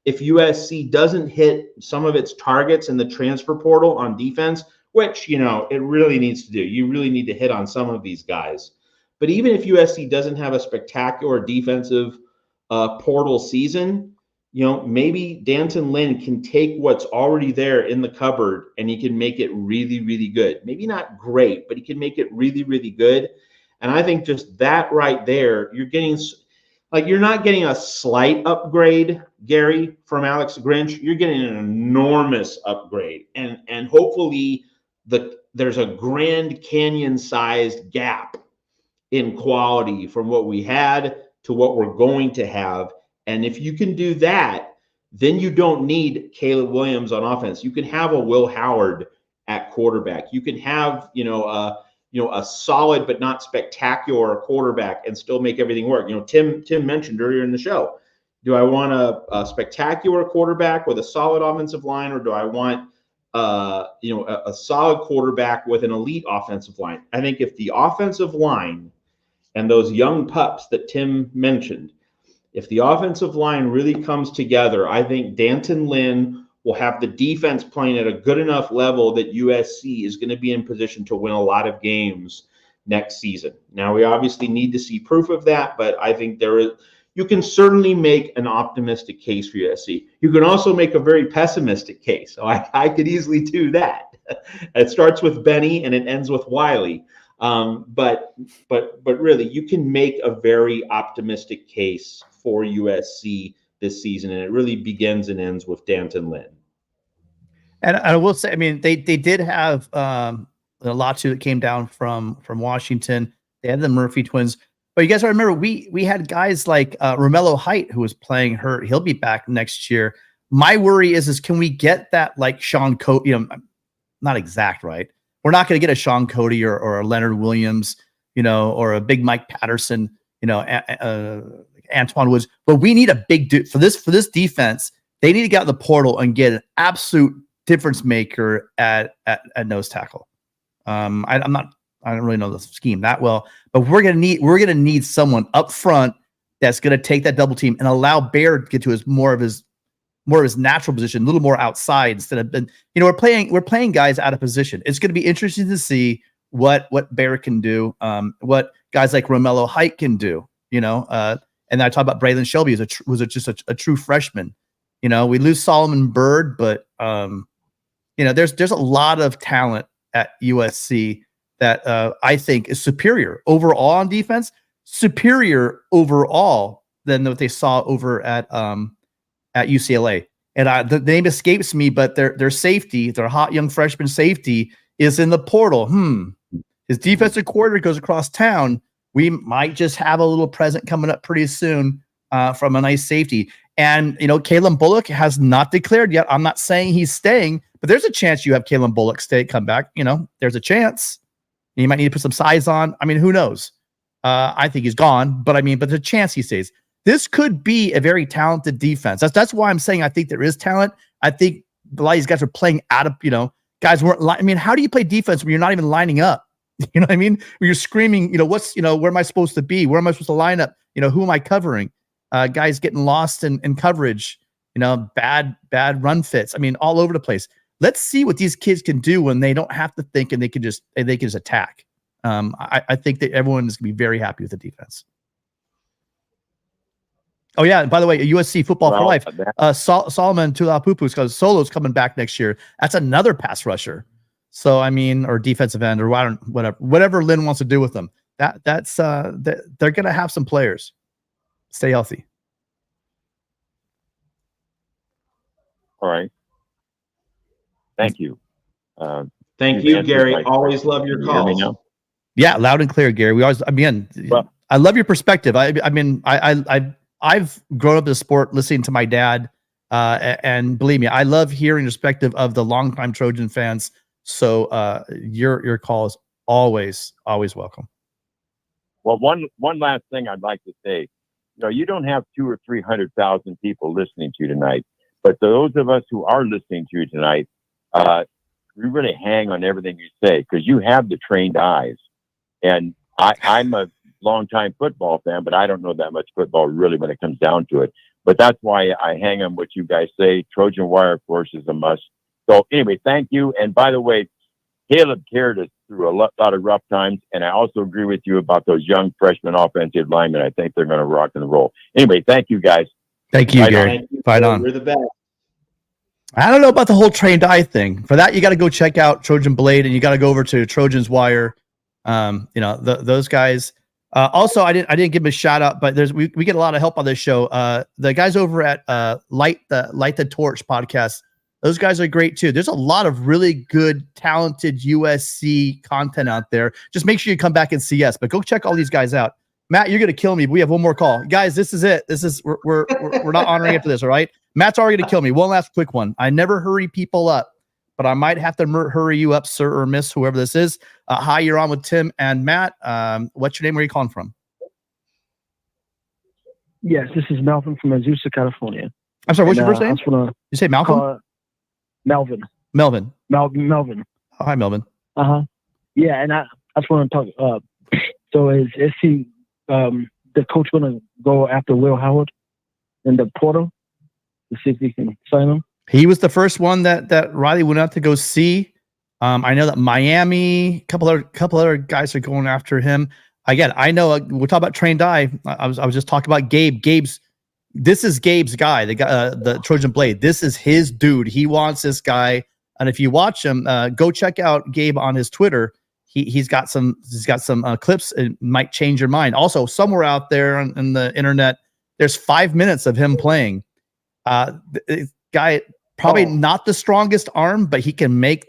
if USC doesn't hit some of its targets in the transfer portal on defense, which, it really needs to do, you really need to hit on some of these guys. But even if USC doesn't have a spectacular defensive portal season, maybe Danton Lynn can take what's already there in the cupboard and he can make it really, really good. Maybe not great, but he can make it really, really good. And I think just that right there, you're not getting a slight upgrade, Gary, from Alex Grinch. You're getting an enormous upgrade. And hopefully there's a Grand Canyon-sized gap in quality from what we had to what we're going to have. And if you can do that, then you don't need Caleb Williams on offense. You can have a Will Howard at quarterback. You can have, a solid but not spectacular quarterback and still make everything work. Tim mentioned earlier in the show, do I want a spectacular quarterback with a solid offensive line, or do I want a solid quarterback with an elite offensive line? I think if the offensive line and those young pups that Tim mentioned, if the offensive line really comes together, I think Danton Lynn will have the defense playing at a good enough level that USC is going to be in position to win a lot of games next season. Now, we obviously need to see proof of that, but I think you can certainly make an optimistic case for USC. You can also make a very pessimistic case. So I could easily do that. It starts with Benny and it ends with Wiley. But really, you can make a very optimistic case for USC this season, and it really begins and ends with Danton Lynn. And I will say, I mean, they did have a lot that came down from Washington. They had the Murphy twins, but you guys remember we had guys like Romello Height, who was playing hurt. He'll be back next year. My worry is can we get that like Sean Cody? Not exact, right? We're not going to get a Sean Cody or a Leonard Williams, or a big Mike Patterson, Antoine Woods. But we need a big dude for this defense. They need to get out the portal and get an absolute difference maker at nose tackle. I don't really know the scheme that well, but we're gonna need someone up front that's gonna take that double team and allow Bear to get to more of his natural position, a little more outside instead of we're playing guys out of position. It's going to be interesting to see what Bear can do, what guys like Romello Height can do, and I talk about Braylon Shelby was just a true freshman. We lose Solomon Byrd, but there's a lot of talent at USC that I think is superior overall on defense, superior overall than what they saw over at UCLA. And the name escapes me, but their safety, their hot young freshman safety, is in the portal. His defensive coordinator goes across town. We might just have a little present coming up pretty soon from a nice safety. And, Caleb Bullock has not declared yet. I'm not saying he's staying, but there's a chance you have Caleb Bullock come back. There's a chance. You might need to put some size on. I mean, who knows? I think he's gone, but there's a chance he stays. This could be a very talented defense. That's why I'm saying I think there is talent. I think a lot of these guys are playing out of, guys weren't how do you play defense when you're not even lining up? You know what I mean? When you're screaming, where am I supposed to be? Where am I supposed to line up? Who am I covering? Guys getting lost in coverage, bad run fits. All over the place. Let's see what these kids can do when they don't have to think and they can just attack. I think that everyone is going to be very happy with the defense. Oh yeah, and by the way, USC Football for Life. Solomon Tulapupu's because Solo's coming back next year. That's another pass rusher. So I mean, or defensive end, or whatever Lynn wants to do with them. That's they're going to have some players. Stay healthy. All right. Thank you. Thank you, Gary. Always love your calls. Yeah, loud and clear, Gary. We always, I love your perspective. I've grown up in the sport listening to my dad, and believe me, I love hearing the perspective of the longtime Trojan fans. So your call is always welcome. Well, one last thing I'd like to say, you don't have 200,000 or 300,000 people listening to you tonight, but those of us who are listening to you tonight, we really hang on everything you say because you have the trained eyes. And I'm a longtime football fan, but I don't know that much football really when it comes down to it. But that's why I hang on what you guys say. Trojan Wire, of course, is a must. So anyway, thank you. And by the way, Caleb carried us through a lot of rough times. And I also agree with you about those young freshman offensive linemen. I think they're going to rock and roll. Anyway, thank you, guys. Thank you, Gary. Fight on. You're the best. I don't know about the whole trained eye thing. For that, you got to go check out Trojan Blade, and you got to go over to Trojan's Wire. Those guys. Also, I didn't give them a shout out, but we get a lot of help on this show. The guys over at Light the Torch podcast, those guys are great too. There's a lot of really good, talented USC content out there. Just make sure you come back and see us, but go check all these guys out. Matt, you're gonna kill me. We have one more call, guys. This is it. We're not honoring after this. All right, Matt's already gonna kill me. One last quick one. I never hurry people up, but I might have to hurry you up, sir or miss, whoever this is. Hi, you're on with Tim and Matt. What's your name? Where are you calling from? Yes, this is Melvin from Azusa, California. I'm sorry, what's your first name? You say Malcolm? Melvin. Melvin. Melvin. Oh, hi, Melvin. Yeah, and I just want to talk. So is he the coach going to go after Will Howard in the portal to see if he can sign him? He was the first one that Riley went out to go see. I know that Miami, a couple other guys are going after him. Again, I know we'll talk about trained eye. I was just talking about Gabe. This is Gabe's guy, the guy, the Trojan Blade. This is his dude. He wants this guy. And if you watch him, go check out Gabe on his Twitter. He's got some clips. It might change your mind. Also, somewhere out there on the internet, there's 5 minutes of him playing. The guy probably not the strongest arm, but he can make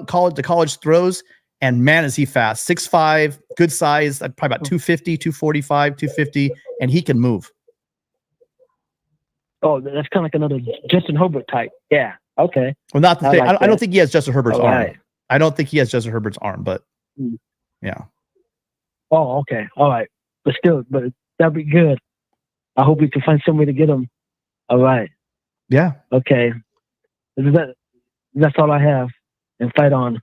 college throws. And man, is he fast. 6'5", good size, probably about 250, 245, 250, and he can move. Oh, that's kind of like another Justin Herbert type. Yeah. Okay. Well, not the thing. I don't think he has Justin Herbert's arm. Right. I don't think he has Justin Herbert's arm, but yeah. Oh, okay. All right. But still, that'd be good. I hope we can find some way to get him. All right. Yeah. Okay. That's all I have. And fight on.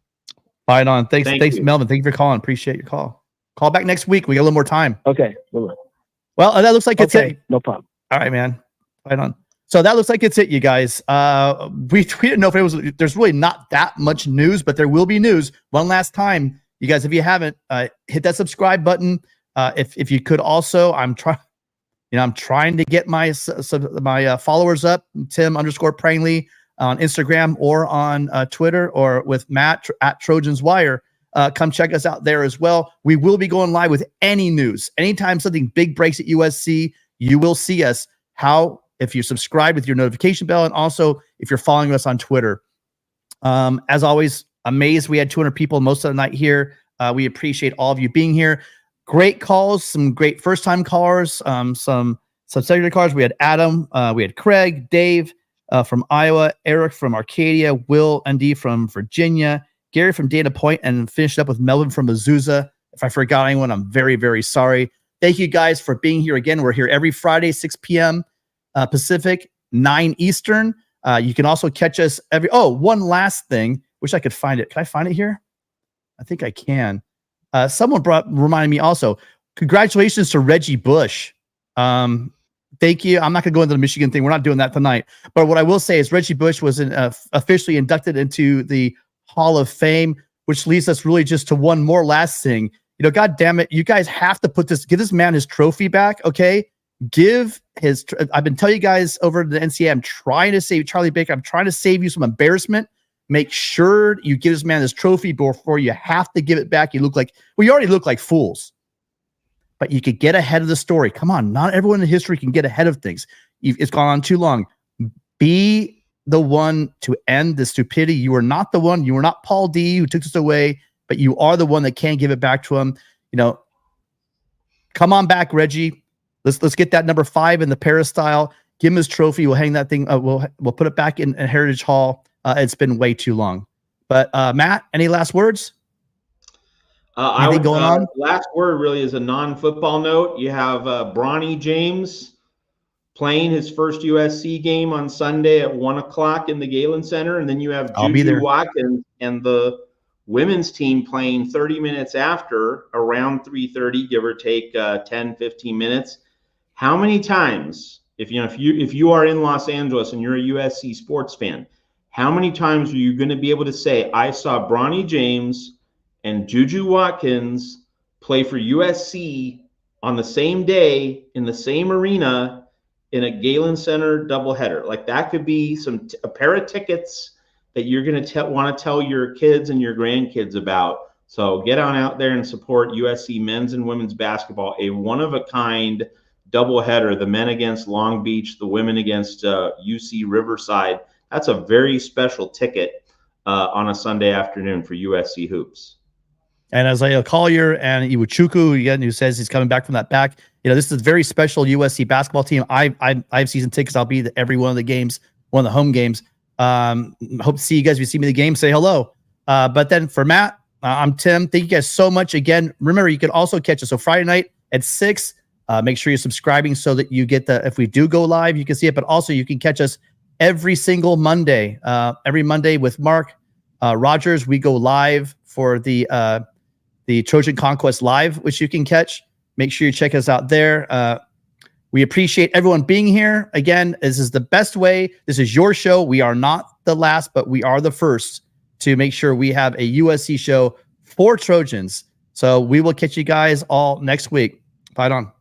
Fight on. Thanks, Melvin. Thank you for calling. Appreciate your call. Call back next week. We got a little more time. Okay. Well, that looks like it's it. No problem. All right, man. Fight on. So that looks like it's it, you guys. We didn't know if there's really not that much news, but there will be news. One last time, you guys, if you haven't, hit that subscribe button. If you could also, I'm trying to get my followers up, Tim_Prangley on Instagram or on Twitter, or with Matt at Trojans Wire. Come check us out there as well. We will be going live with any news. Anytime something big breaks at USC, you will see us. If you subscribe with your notification bell, and also if you're following us on Twitter. As always, amazed we had 200 people most of the night here. We appreciate all of you being here. Great calls, some great first-time callers, some secondary callers. We had Adam, we had Craig, Dave from Iowa, Eric from Arcadia, Will ND from Virginia, Gary from Dana Point, and finished up with Melvin from Azusa. If I forgot anyone, I'm very, very sorry. Thank you guys for being here again. We're here every Friday, 6 p.m. Pacific, 9 Eastern. You can also catch us one last thing. Wish I could find it. Can I find it here? I think I can. Someone reminded me also. Congratulations to Reggie Bush. Thank you. I'm not going to go into the Michigan thing. We're not doing that tonight. But what I will say is Reggie Bush was officially inducted into the Hall of Fame, which leads us really just to one more last thing. God damn it, you guys have to give this man his trophy back, okay? I've been telling you guys over the NCAA, I'm trying to save Charlie Baker. I'm trying to save you some embarrassment. Make sure you give this man his trophy before you have to give it back. You already look like fools, but you could get ahead of the story. Come on, not everyone in history can get ahead of things. It's gone on too long. Be the one to end the stupidity. You are not the one. You are not Paul D who took this away, but you are the one that can give it back to him. Come on back, Reggie. Let's get that number 5 in the peristyle. Give him his trophy. We'll hang that thing. We'll put it back in Heritage Hall. It's been way too long. But Matt, any last words? Anything going on? Last word really is a non-football note. You have Bronny James playing his first USC game on Sunday at 1:00 in the Galen Center, and then you have Juju Watkins and the women's team playing 30 minutes after, around 3:30, give or take 10, 15 minutes. How many times, if you are in Los Angeles and you're a USC sports fan, how many times are you going to be able to say, I saw Bronny James and Juju Watkins play for USC on the same day in the same arena in a Galen Center doubleheader? Like, that could be a pair of tickets that you're going to want to tell your kids and your grandkids about. So get on out there and support USC men's and women's basketball, a one-of-a-kind doubleheader, the men against Long Beach, the women against UC Riverside. That's a very special ticket on a Sunday afternoon for USC hoops. And Isaiah Collier and Iwuchukwu, again, who says he's coming back from that back. This is a very special USC basketball team. I have season tickets. I'll be at every one of the games, one of the home games. Hope to see you guys. If you see me at the game, say hello. But then for Matt, I'm Tim. Thank you guys so much. Again, remember, you can also catch us. So Friday night at 6, make sure you're subscribing so that you get if we do go live, you can see it, but also you can catch us every single Monday. Every Monday with Mark Rogers, we go live for the Trojan Conquest Live, which you can catch. Make sure you check us out there. We appreciate everyone being here. Again, this is the best way. This is your show. We are not the last, but we are the first to make sure we have a USC show for Trojans. So we will catch you guys all next week. Fight on.